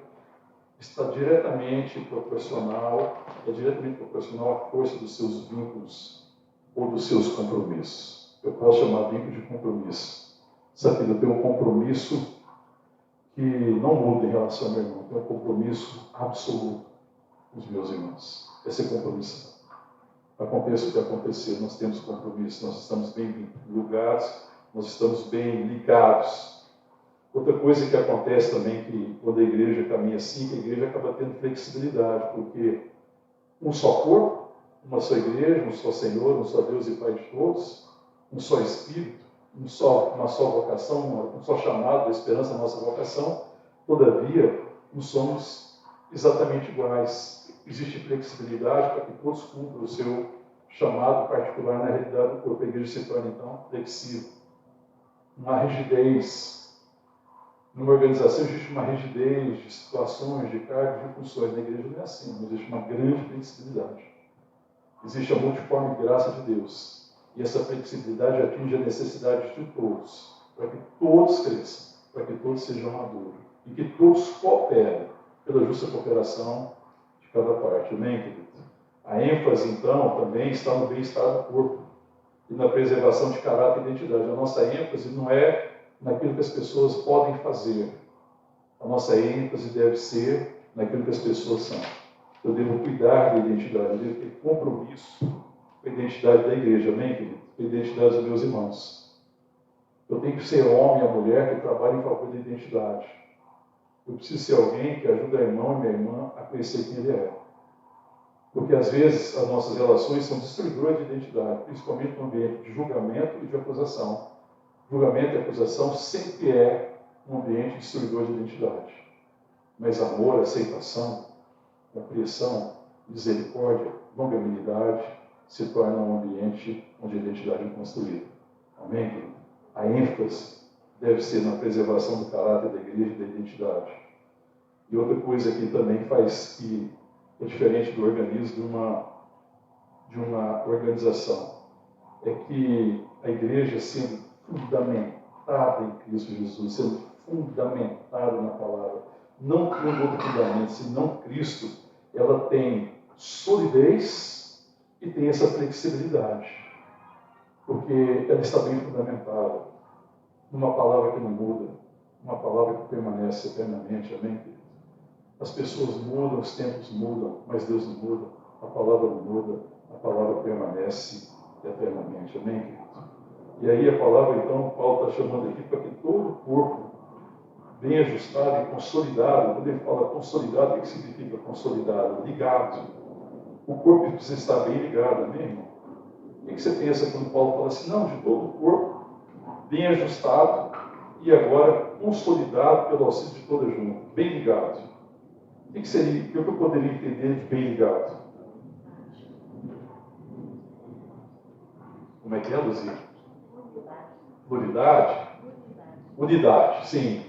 está diretamente proporcional à força dos seus vínculos ou dos seus compromissos. Eu posso chamar vínculo de compromisso. Sabe, eu tenho um compromisso que não muda em relação ao meu irmão. Eu tenho um compromisso absoluto com os meus irmãos. Esse compromisso. Aconteça o que acontecer, nós temos compromisso, nós estamos bem ligados, nós estamos bem ligados. Outra coisa que acontece também, que quando a igreja caminha assim, que a igreja acaba tendo flexibilidade, porque um só corpo, uma só igreja, um só Senhor, um só Deus e Pai de todos, um só Espírito, uma só vocação, um só chamado, a esperança da nossa vocação. Todavia, não somos exatamente iguais. Existe flexibilidade para que todos cumpram o seu chamado particular na realidade do corpo. A igreja se torna, então, flexível. Não há rigidez. Numa organização existe uma rigidez de situações, de cargos, de funções. Na igreja não é assim, não existe uma grande flexibilidade. Existe a multiforme graça de Deus. E essa flexibilidade atinge a necessidade de todos, para que todos cresçam, para que todos sejam maduros, e que todos cooperem pela justa cooperação de cada parte. Amém, querido? A ênfase, então, também está no bem-estar do corpo e na preservação de caráter e identidade. A nossa ênfase não é naquilo que as pessoas podem fazer. A nossa ênfase deve ser naquilo que as pessoas são. Eu devo cuidar da identidade, eu devo ter compromisso com a identidade da igreja, amém, querido? Com a identidade dos meus irmãos. Eu tenho que ser homem ou mulher que trabalha em favor da identidade. Eu preciso ser alguém que ajuda a irmão e minha irmã a conhecer quem ele é. Porque às vezes as nossas relações são destruidoras de identidade, principalmente no ambiente de julgamento e de acusação. Julgamento e acusação sempre é um ambiente destruidor de identidade. Mas amor, aceitação, compreensão, misericórdia, longanimidade se torna um ambiente onde a identidade é construída. Amém, querido? A ênfase deve ser na preservação do caráter da igreja e da identidade. E outra coisa que também faz que é diferente do organismo de uma organização é que a igreja, sendo fundamentada em Cristo Jesus, sendo fundamentada na palavra, não tendo outro fundamento senão Cristo, ela tem solidez e tem essa flexibilidade, porque ela está bem fundamentada numa palavra que não muda, uma palavra que permanece eternamente. Amém, querido? As pessoas mudam, os tempos mudam, mas Deus não muda, a palavra não muda, a palavra permanece eternamente. Amém, querido? E aí a palavra, então, Paulo está chamando aqui para que todo o corpo, bem ajustado e consolidado, quando ele fala consolidado, o que significa consolidado? Ligado. O corpo precisa estar bem ligado, amém, irmão? O que você pensa quando Paulo fala assim, não, de todo o corpo, bem ajustado e agora consolidado pelo auxílio de toda junta, bem ligado? O que seria, o que eu poderia entender de bem ligado? Como é que é, Luzia? Unidade? Unidade, sim.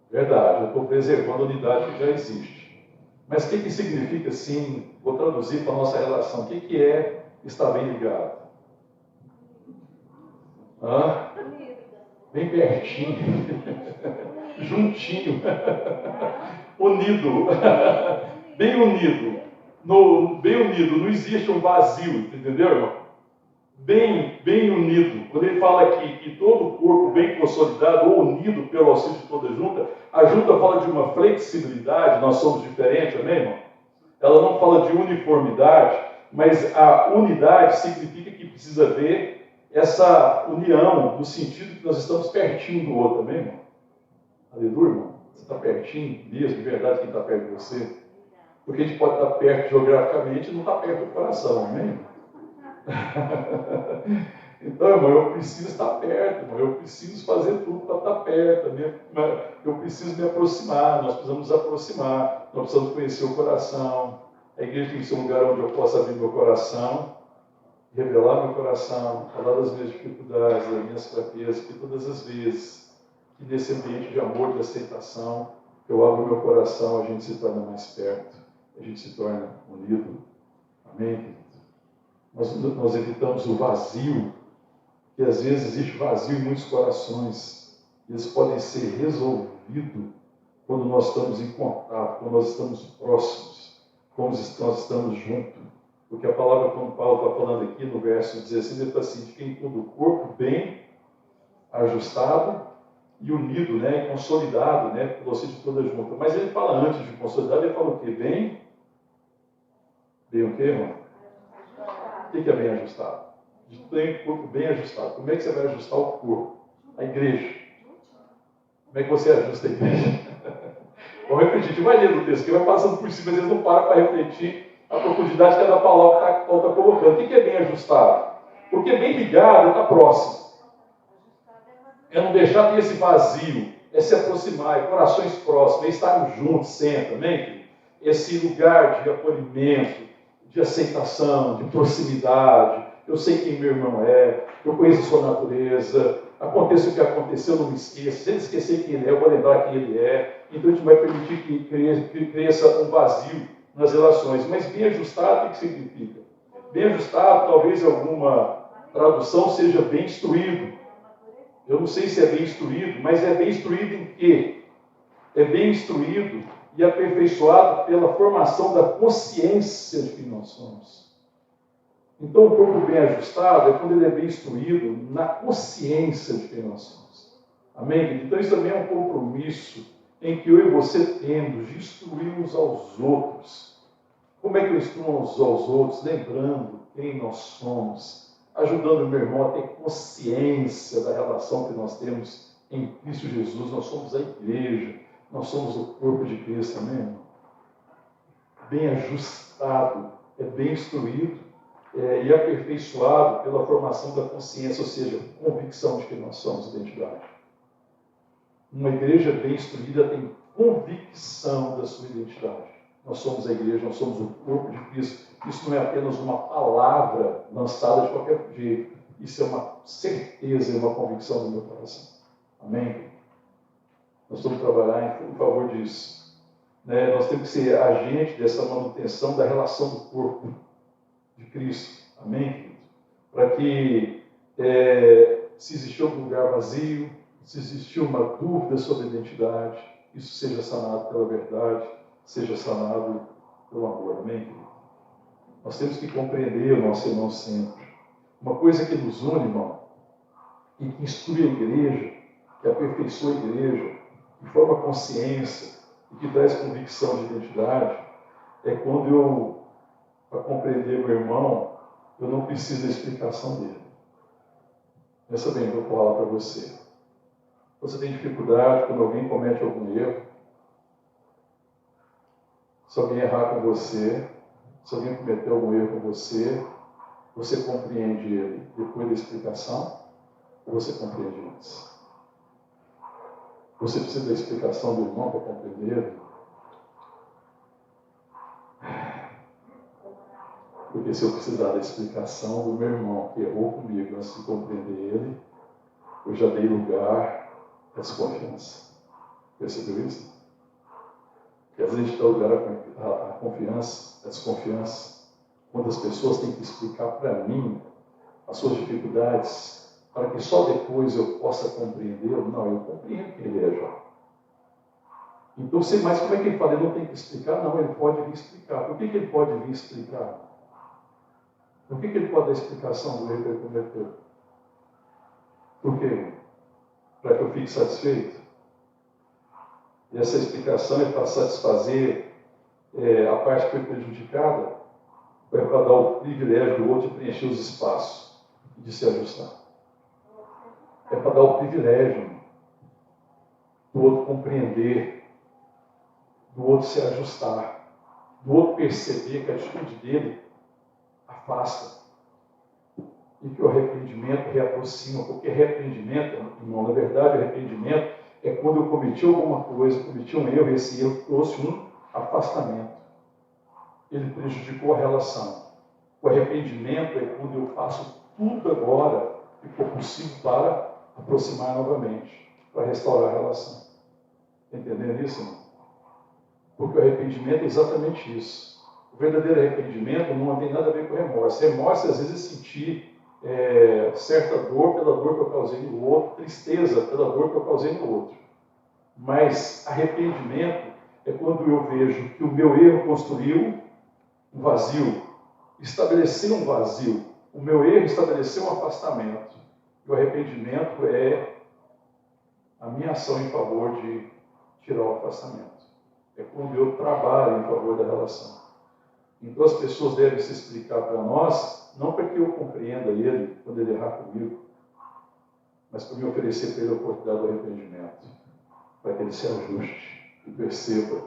Verdade, eu estou preservando a unidade que já existe. Mas o que significa, sim, vou traduzir para a nossa relação, o que é estar bem ligado? Hã? Bem pertinho, juntinho, unido, bem unido. Bem unido, não existe um vazio, entendeu, irmão? Bem unido. Quando ele fala aqui que todo o corpo bem consolidado ou unido pelo auxílio de toda junta, a junta fala de uma flexibilidade, nós somos diferentes, amém, irmão? Ela não fala de uniformidade, mas a unidade significa que precisa haver essa união, no sentido que nós estamos pertinho do outro, amém, irmão? Aleluia, irmão? Você está pertinho mesmo, de verdade, quem está perto de você? Porque a gente pode estar perto geograficamente e não está perto do coração, amém, irmão? Então, irmão, eu preciso estar perto, irmão. Eu preciso fazer tudo para estar perto, eu preciso me aproximar, nós precisamos nos aproximar, nós precisamos conhecer o coração. A igreja tem que ser um lugar onde eu possa abrir meu coração, revelar meu coração, falar das minhas dificuldades, das minhas fraquezas, que todas as vezes que nesse ambiente de amor, de aceitação, eu abro meu coração, a gente se torna mais perto, a gente se torna unido. Amém? Nós evitamos o vazio, que às vezes existe vazio em muitos corações. Eles podem ser resolvidos quando nós estamos em contato, quando nós estamos próximos, quando nós estamos juntos. Porque a palavra, quando Paulo está falando aqui no verso 16, ele está assim, de quem todo o corpo bem ajustado e unido, né, e consolidado, né, pelo auxílio de toda junta. Mas ele fala antes de consolidado, ele fala o quê? Bem o quê, irmão? O que é bem ajustado? Tem o corpo bem ajustado. Como é que você vai ajustar o corpo? A igreja. Como é que você ajusta a igreja? Vamos repetir, a gente vai lendo o texto, que vai passando por cima, às vezes não para refletir a profundidade que cada palavra está colocando. O que é bem ajustado? Porque bem ligado está próximo. É não deixar ter esse vazio, é se aproximar, é corações próximos, é estarmos juntos sempre, amém? Esse lugar de acolhimento, de aceitação, de proximidade. Eu sei quem meu irmão é, eu conheço a sua natureza, aconteça o que aconteceu, eu não me esqueço. Se ele esquecer quem ele é, eu vou lembrar quem ele é. Então a gente vai permitir que cresça um vazio nas relações. Mas bem ajustado, o que significa? Bem ajustado, talvez alguma tradução seja bem instruído. Eu não sei se é bem instruído, mas é bem instruído em quê? É bem instruído e aperfeiçoado pela formação da consciência de quem nós somos. Então, o corpo bem ajustado é quando ele é bem instruído na consciência de quem nós somos. Amém? Então, isso também é um compromisso em que eu e você temos de instruir uns aos outros. Como é que eu instruo uns aos outros? Lembrando quem nós somos, ajudando o meu irmão a ter consciência da relação que nós temos em Cristo Jesus. Nós somos a igreja, nós somos o corpo de Cristo, amém, irmão? Bem ajustado, é bem instruído e aperfeiçoado pela formação da consciência, ou seja, convicção de que nós somos identidade. Uma igreja bem instruída tem convicção da sua identidade. Nós somos a igreja, nós somos o corpo de Cristo. Isso não é apenas uma palavra lançada de qualquer jeito. Isso é uma certeza e uma convicção do meu coração. Amém? Nós vamos trabalhar em favor disso. Né? Nós temos que ser agente dessa manutenção da relação do corpo de Cristo. Amém? Para que, se existir algum lugar vazio, se existir uma dúvida sobre a identidade, isso seja sanado pela verdade, seja sanado pelo amor. Amém? Nós temos que compreender o nosso irmão sempre. Uma coisa que nos une, irmão, e que instrui a igreja, que aperfeiçoa a igreja, que forma consciência e que traz convicção de identidade, é quando eu, para compreender meu irmão, eu não preciso da explicação dele. Pensa bem, eu vou falar para você. Você tem dificuldade quando alguém comete algum erro? Se alguém errar com você, se alguém cometer algum erro com você, você compreende ele depois da explicação ou você compreende antes? Você precisa da explicação do irmão para compreender ele? Porque se eu precisar da explicação do meu irmão que errou comigo antes de compreender ele, eu já dei lugar à desconfiança. Percebeu isso? Porque às vezes a gente dá lugar à confiança, à desconfiança, quando as pessoas têm que explicar para mim as suas dificuldades, para que só depois eu possa compreendê-lo. Não, eu compreendo quem ele é já. Então, mas como é que ele fala? Ele não tem que explicar? Não, ele pode vir explicar. Por que ele pode vir explicar? Por que ele pode dar explicação do erro que ele cometeu? Por quê? Para que eu fique satisfeito? E essa explicação é para satisfazer a parte que foi prejudicada, ou é para dar o privilégio do outro de preencher os espaços e de se ajustar? É para dar o privilégio do outro compreender, do outro se ajustar, do outro perceber que a atitude dele afasta e que o arrependimento reaproxima, porque arrependimento, irmão, na verdade, o arrependimento é quando eu cometi alguma coisa, cometi um erro, e esse erro trouxe um afastamento. Ele prejudicou a relação. O arrependimento é quando eu faço tudo agora que for possível para aproximar novamente, para restaurar a relação. Está entendendo isso, irmão? Porque o arrependimento é exatamente isso. O verdadeiro arrependimento não tem nada a ver com remorso. Remorso, às vezes, é sentir certa dor pela dor que eu causei no outro, tristeza pela dor que eu causei no outro. Mas arrependimento é quando eu vejo que o meu erro construiu um vazio, estabeleceu um vazio. O meu erro estabeleceu um afastamento. E o arrependimento é a minha ação em favor de tirar o afastamento. É quando eu trabalho em favor da relação. Então as pessoas devem se explicar para nós, não para que eu compreenda ele quando ele errar comigo, mas para me oferecer para ele a oportunidade do arrependimento, para que ele se ajuste e perceba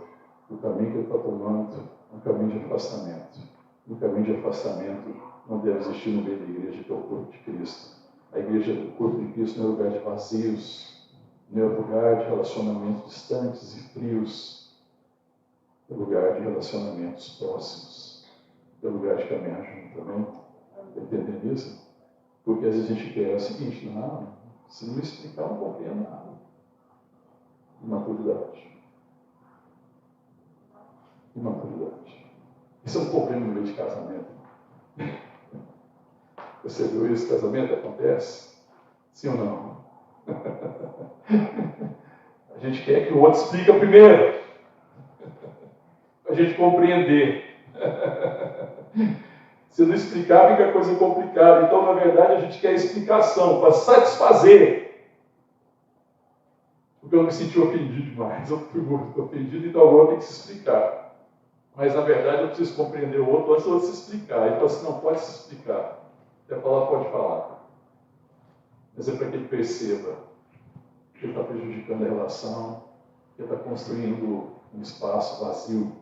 o caminho que ele está tomando, um caminho de afastamento. Um caminho de afastamento não deve existir no meio da igreja, que é o corpo de Cristo. A igreja do corpo de Cristo não é lugar de vazios, não é lugar de relacionamentos distantes e frios, é lugar de relacionamentos próximos, é lugar de caminhar junto também. Está entendendo isso? Porque às vezes a gente quer o seguinte: não, se não me explicar, eu não compreendo nada. Imaturidade. Imaturidade. Isso é um problema no meio de casamento. Você viu isso? Casamento acontece? Sim ou não? A gente quer que o outro explique primeiro, para a gente compreender. Se não explicar, fica coisa complicada. Então, na verdade, a gente quer explicação para satisfazer. Porque eu me senti ofendido demais. Eu fui muito ofendido, então agora eu tenho que se explicar. Mas, na verdade, eu preciso compreender o outro antes de eu se explicar. Então, assim, não pode se explicar. Quer falar, pode falar. Mas é para que ele perceba que ele está prejudicando a relação, que ele está construindo um espaço vazio.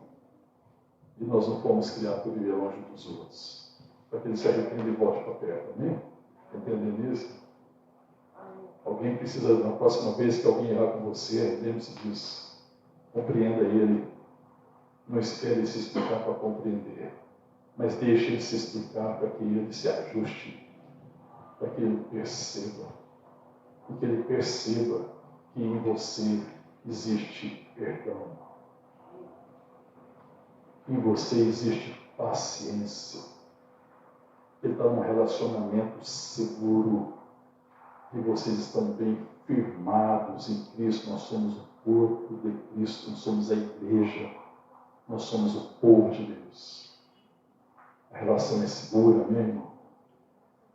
E nós não fomos criados para viver longe dos outros. Para que ele se arrependa e volte para perto. Amém? Entendendo isso? Alguém precisa, na próxima vez que alguém errar com você, lembre-se disso. Compreenda ele. Não espere ele se explicar para compreender. Mas deixe ele se explicar para que ele se ajuste. Para que ele perceba. E que ele perceba que em você existe perdão. Em você existe paciência. Ele está num relacionamento seguro. E vocês estão bem firmados em Cristo. Nós somos o corpo de Cristo. Nós somos a igreja. Nós somos o povo de Deus. A relação é segura, amém, irmão?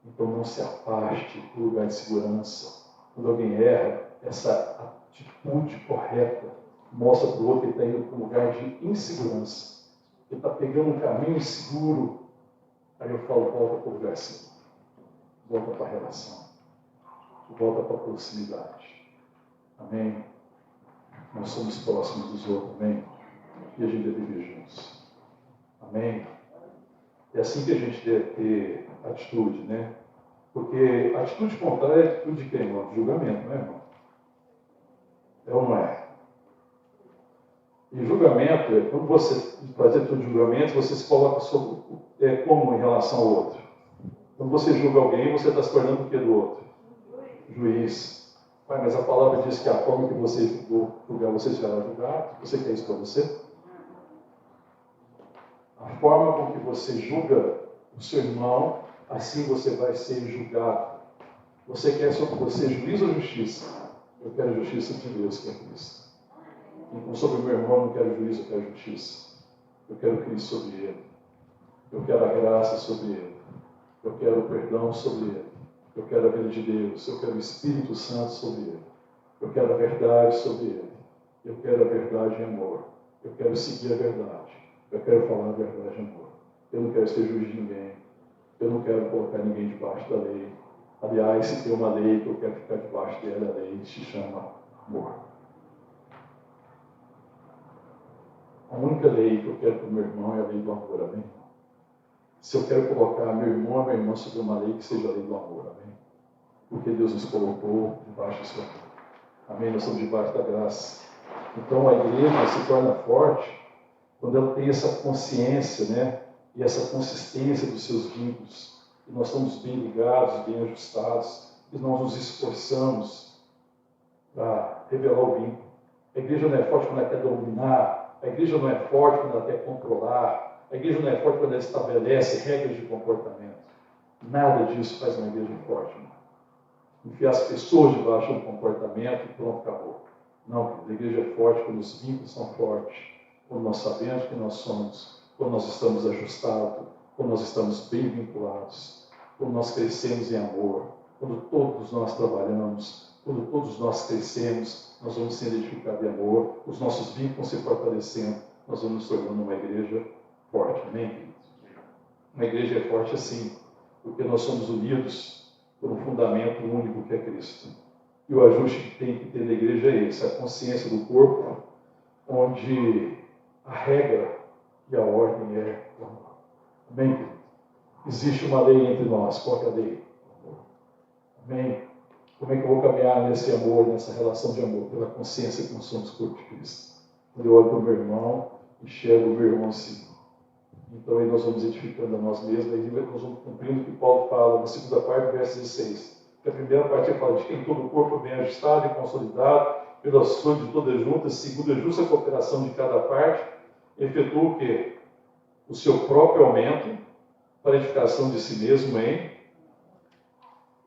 Então não se afaste do lugar de segurança. Quando alguém erra, essa atitude correta mostra para o outro que ele está indo para um lugar de insegurança. Ele está pegando um caminho inseguro. Aí eu falo, volta para o lugar seguro. Volta para a relação. Volta para a proximidade. Amém? Nós somos próximos dos outros, amém? E a gente deve viver juntos. Amém? É assim que a gente deve ter atitude, né? Porque a atitude contrária é a atitude de quem, irmão? De julgamento, não é, irmão? É ou não é? E julgamento é quando você faz atitude de julgamento, você se coloca como em relação ao outro. Quando você julga alguém, você está se tornando o que do outro? Juiz. Pai, mas a palavra diz que a forma que você julgar, você será julgado. Você quer isso para você? A forma com que você julga o seu irmão, assim você vai ser julgado. Você quer sobre você juízo ou justiça? Eu quero a justiça de Deus, que é Cristo. Então, sobre o meu irmão, eu não quero juízo, eu quero justiça. Eu quero Cristo sobre ele. Eu quero a graça sobre ele. Eu quero o perdão sobre ele. Eu quero a vida de Deus. Eu quero o Espírito Santo sobre ele. Eu quero a verdade sobre ele. Eu quero a verdade em amor. Eu quero seguir a verdade. Eu quero falar a verdade em amor. Eu não quero ser juiz de ninguém. Eu não quero colocar ninguém debaixo da lei. Aliás, se tem uma lei que eu quero ficar debaixo dela, a lei se chama amor. A única lei que eu quero para o meu irmão é a lei do amor, amém? Se eu quero colocar meu irmão ou minha irmã sobre uma lei, que seja a lei do amor, amém? Porque Deus nos colocou debaixo do seu amor. Amém? Nós estamos debaixo da graça. Então a igreja se torna forte quando ela tem essa consciência, né? E essa consistência dos seus vínculos. E nós estamos bem ligados, bem ajustados. E nós nos esforçamos para revelar o vínculo. A igreja não é forte quando ela quer dominar. A igreja não é forte quando ela quer controlar. A igreja não é forte quando ela estabelece regras de comportamento. Nada disso faz uma igreja forte, irmão. Enfiar as pessoas debaixo do comportamento e pronto, acabou. Não, a igreja é forte quando os vínculos são fortes, quando nós sabemos quem nós somos, quando nós estamos ajustados, quando nós estamos bem vinculados, quando nós crescemos em amor, quando todos nós trabalhamos, quando todos nós crescemos, nós vamos sendo edificados em amor, os nossos vínculos se fortalecendo, nós vamos nos tornando uma igreja forte, amém, queridos? Uma igreja é forte assim, porque nós somos unidos por um fundamento único que é Cristo. E o ajuste que tem que ter na igreja é esse, a consciência do corpo, onde a regra e a ordem é o amor. Amém? Existe uma lei entre nós. Qual é a lei? Amém? Como é que eu vou caminhar nesse amor, nessa relação de amor? Pela consciência que nós somos corpo de Cristo. Quando eu olho para o meu irmão, enxergo o meu irmão assim. Então aí nós vamos edificando a nós mesmos, aí nós vamos cumprindo o que Paulo fala na segunda parte do verso 16. A primeira parte ele fala de que em todo o corpo bem ajustado e consolidado, pela ações de todas juntas, segundo a justa cooperação de cada parte, efetua o quê? O seu próprio aumento para a edificação de si mesmo em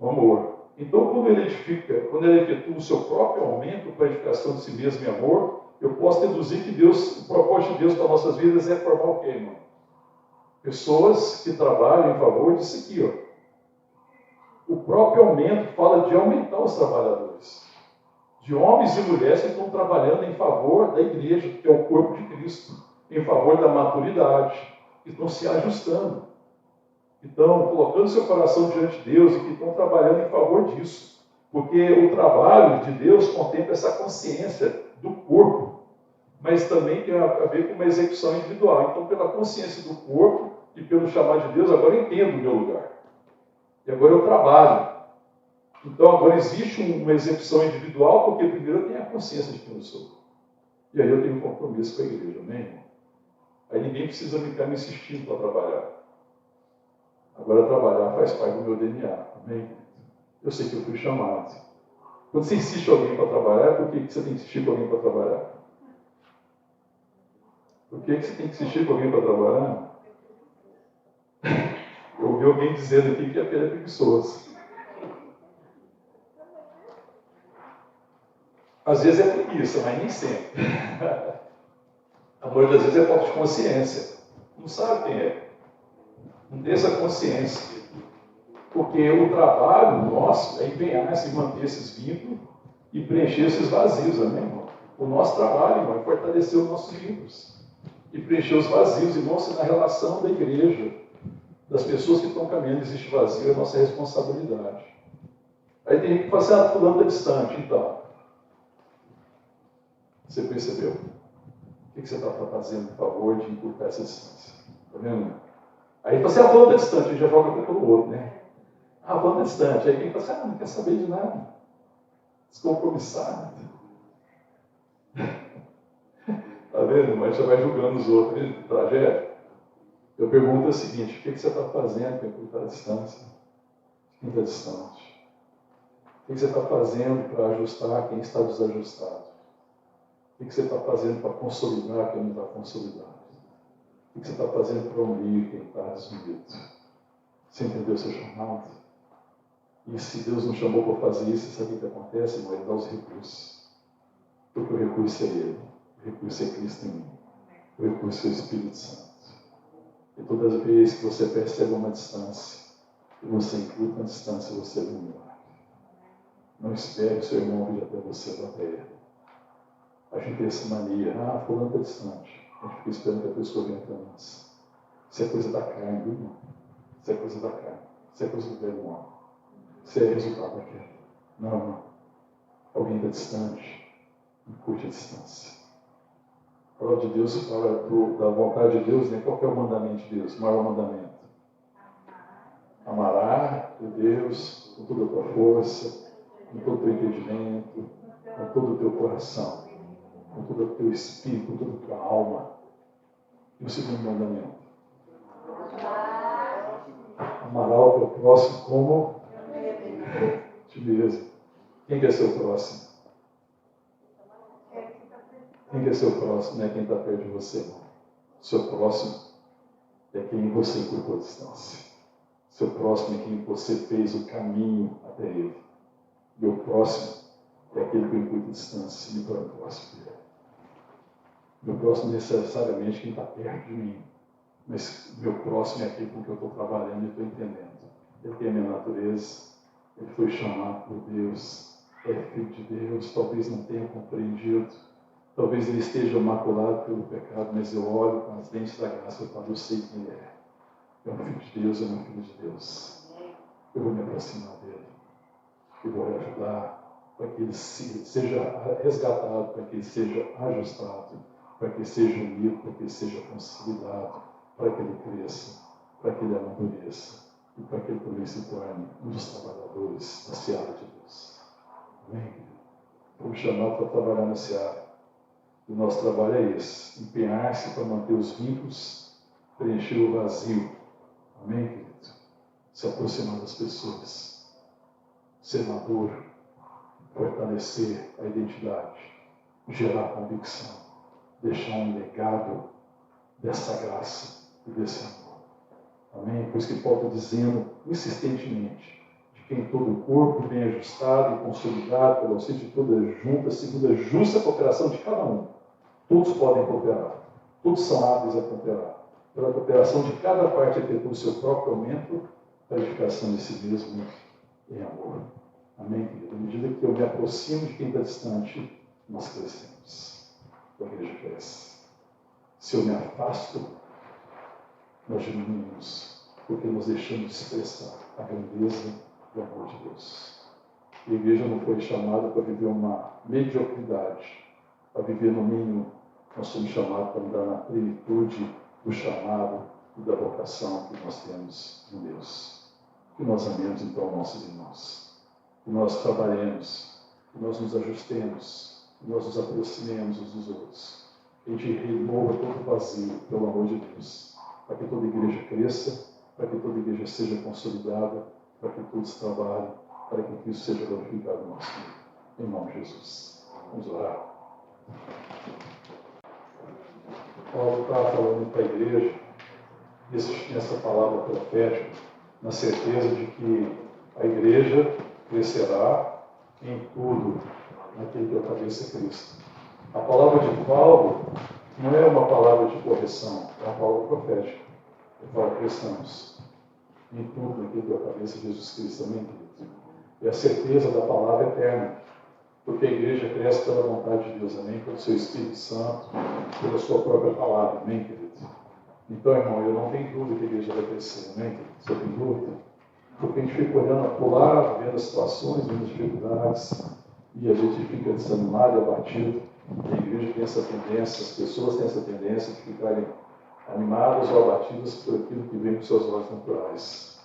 amor. Então, quando ele efetua o seu próprio aumento para a edificação de si mesmo em amor, eu posso deduzir que o propósito de Deus para nossas vidas é formar o quê, irmão? Pessoas que trabalham em favor disso aqui, ó. O próprio aumento fala de aumentar os trabalhadores. De homens e mulheres que estão trabalhando em favor da igreja, que é o corpo de Cristo. Em favor da maturidade. Que estão se ajustando. Que estão colocando seu coração diante de Deus e que estão trabalhando em favor disso. Porque o trabalho de Deus contempla essa consciência do corpo. Mas também tem a ver com uma execução individual. Então, pela consciência do corpo e pelo chamado de Deus, agora eu entendo o meu lugar. E agora eu trabalho. Então agora existe uma execução individual, porque primeiro eu tenho a consciência de quem eu sou. E aí eu tenho um compromisso com a igreja, amém, irmão? Aí ninguém precisa ficar me insistindo para trabalhar. Agora trabalhar faz parte do meu DNA, amém? Eu sei que eu fui chamado. Quando você insiste alguém para trabalhar, por que você tem que insistir com alguém para trabalhar? Por que você tem que insistir com alguém para trabalhar? Eu ouvi alguém dizendo aqui que a pele é preguiçoso. Às vezes é preguiça, mas nem sempre. A maioria das vezes é falta de consciência. Não sabe quem é. Não tem essa consciência. Porque o trabalho nosso é empenhar-se em manter esses vínculos e preencher esses vazios, amém, irmão? O nosso trabalho, irmão, é fortalecer os nossos vínculos e preencher os vazios, irmão, se na relação da igreja, das pessoas que estão caminhando, existe vazio, é nossa responsabilidade. Aí tem gente que fala assim, ah, fulano está distante, então. Você percebeu? O que você está fazendo em favor de encurtar essa distância? Está vendo? Aí você, ah, fulano está distante, a gente já joga para pelo outro, né? Ah, fulano está distante. Aí quem fala assim, ah, não quer saber de nada. Descompromissado. Está vendo? Mas já vai julgando os outros. Viu? Tragédia. Eu pergunto o seguinte, o que você está fazendo para encurtar a distância? Quem está distante? O que você está fazendo para ajustar quem está desajustado? O que você está fazendo para consolidar quem não está consolidado? O que você está fazendo para unir quem está desunido? Você entendeu o seu chamado? E se Deus não chamou para fazer isso, sabe o que acontece? Ele vai dar os recursos. Porque o recurso é Ele. O recurso é Cristo em mim. O recurso é o Espírito Santo. E todas as vezes que você percebe uma distância, e você encurta a distância, você é um milagre. Não espere o seu irmão vir até você para ele. A gente tem essa mania, ah, fulano está distante. A gente fica esperando que a pessoa venha até nós. Isso é coisa da carne, viu, irmão? Isso é coisa da carne. Isso é coisa do velho homem. Isso é resultado daquilo. Não, não. Alguém está distante, encurte a distância. A palavra de Deus fala da vontade de Deus, né? Qual que é o mandamento de Deus? O maior mandamento. Amará o Deus com toda a tua força, com todo o teu entendimento, com todo o teu coração, com todo o teu espírito, com toda a tua alma. E o segundo mandamento? Amará o teu próximo como ti mesmo. Quem quer ser o próximo? Quem quer ser o próximo? Não é quem está perto de você, não. O seu próximo é quem você encurtou a distância. O seu próximo é quem você fez o caminho até ele. E o próximo é aquele que eu encurto a distância e me torna próximo dele. Meu próximo é necessariamente quem está perto de mim. Mas meu próximo é aquele com que eu estou trabalhando e estou entendendo. Ele tem a minha natureza, ele foi chamado por Deus, é filho de Deus, talvez não tenha compreendido, talvez ele esteja maculado pelo pecado, mas eu olho com as lentes da graça e falo, eu sei quem ele é. É um filho de Deus, é um filho de Deus. Eu vou me aproximar dele. Eu vou lhe ajudar para que ele seja resgatado, para que ele seja ajustado, para que ele seja unido, para que ele seja consolidado, para que ele cresça, para que ele amadureça e para que ele também se torne um dos trabalhadores da seara de Deus. Amém? Fomos chamados para trabalhar na seara. O nosso trabalho é esse, empenhar-se para manter os vínculos, preencher o vazio. Amém, querido? Se aproximar das pessoas, ser maduro, fortalecer a identidade, gerar convicção, deixar um legado dessa graça e desse amor. Amém? Por isso que Paulo está dizendo insistentemente, de quem todo o corpo bem ajustado e consolidado pelo auxílio de toda junta, segundo a justa cooperação de cada um. Todos podem cooperar, todos são hábeis a cooperar. Pela cooperação de cada parte efetua o seu próprio aumento, a edificação de si mesmo em amor. Amém, querido? À medida que eu me aproximo de quem está distante, nós crescemos. A igreja cresce. Se eu me afasto, nós diminuímos, porque nós deixamos de expressar a grandeza do amor de Deus. E a igreja não foi chamada para viver uma mediocridade, para viver no mínimo. Nós somos chamados para andar na plenitude do chamado e da vocação que nós temos em Deus. Que nós amemos então nossos irmãos, que nós trabalhemos, que nós nos ajustemos, que nós nos aproximemos uns dos outros, que a gente remova todo o vazio, pelo amor de Deus, para que toda igreja cresça, para que toda igreja seja consolidada, para que todos trabalhem, para que Cristo seja glorificado no nosso meio. Em nome de Jesus. Vamos orar. Paulo está falando para a igreja, nessa palavra profética, na certeza de que a igreja crescerá em tudo, naquele que é a cabeça é Cristo. A palavra de Paulo não é uma palavra de correção, é uma palavra profética. Ele fala, cresçamos em tudo, naquele que é a cabeça de Jesus Cristo, amém, querido? E a certeza da palavra eterna, porque a igreja cresce pela vontade de Deus, amém? Pelo seu Espírito Santo, pela sua própria palavra, amém, querido? Então, irmão, eu não tenho dúvida que a igreja vai crescer, amém? Você tem dúvida? Porque a gente fica olhando para o lado, vendo as situações, vendo as dificuldades, e a gente fica desanimado, abatido. A igreja tem essa tendência, as pessoas têm essa tendência de ficarem animadas ou abatidas por aquilo que vem com seus olhos naturais.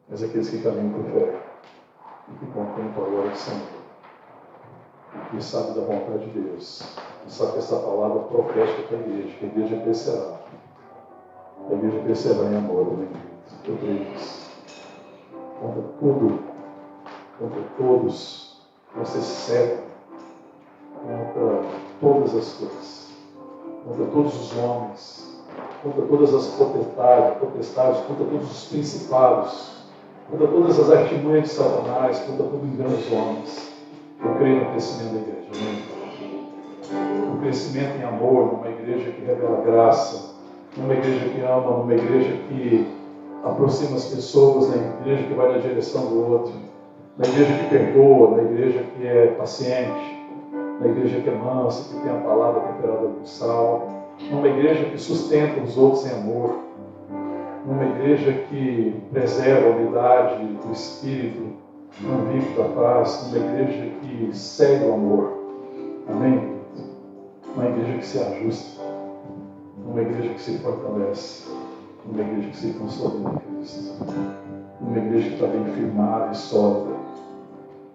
Mas aqueles que caminham por fé, e que contemplam a glória do Senhor, e que sabem da vontade de Deus, e sabem que essa palavra profética para a igreja crescerá. A igreja crescerá em amor, amém? Eu creio nisso. Contra tudo, contra todos, você cego, contra todas as coisas, contra todos os homens, contra todas as potestades, contra todos os principados, contra todas as artimanhas de Satanás, contra todo o engano dos homens. Eu creio no crescimento da igreja, amém? No crescimento em amor, numa igreja que revela graça, numa igreja que ama, numa igreja que aproxima as pessoas, na igreja que vai na direção do outro, na igreja que perdoa, na igreja que é paciente, na igreja que é mansa, que tem a palavra temperada com sal, numa igreja que sustenta os outros em amor, numa igreja que preserva a unidade do Espírito, não vive da paz, numa igreja que segue o amor, amém? Uma igreja que se ajusta, uma igreja que se fortalece, uma igreja que se consolida em Cristo, uma igreja que está bem firmada e sólida,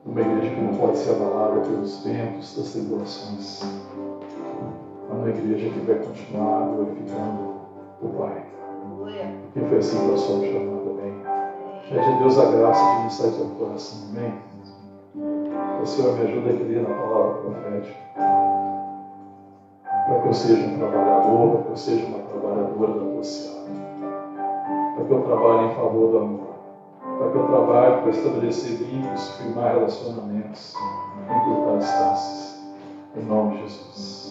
uma igreja que não pode ser abalada pelos ventos das tribulações, uma igreja que vai continuar glorificando o Pai. Que foi assim que nós somos chamados, amém? Pede a Deus a graça de ministrar em seu coração, amém? O Senhor me ajuda a crer na palavra profética, para que eu seja um trabalhador, para que eu seja uma trabalhadora da tua seara, para que eu trabalhe em favor do amor, para que eu trabalhe para estabelecer vínculos, firmar relacionamentos, encurtar distâncias. Em nome de Jesus.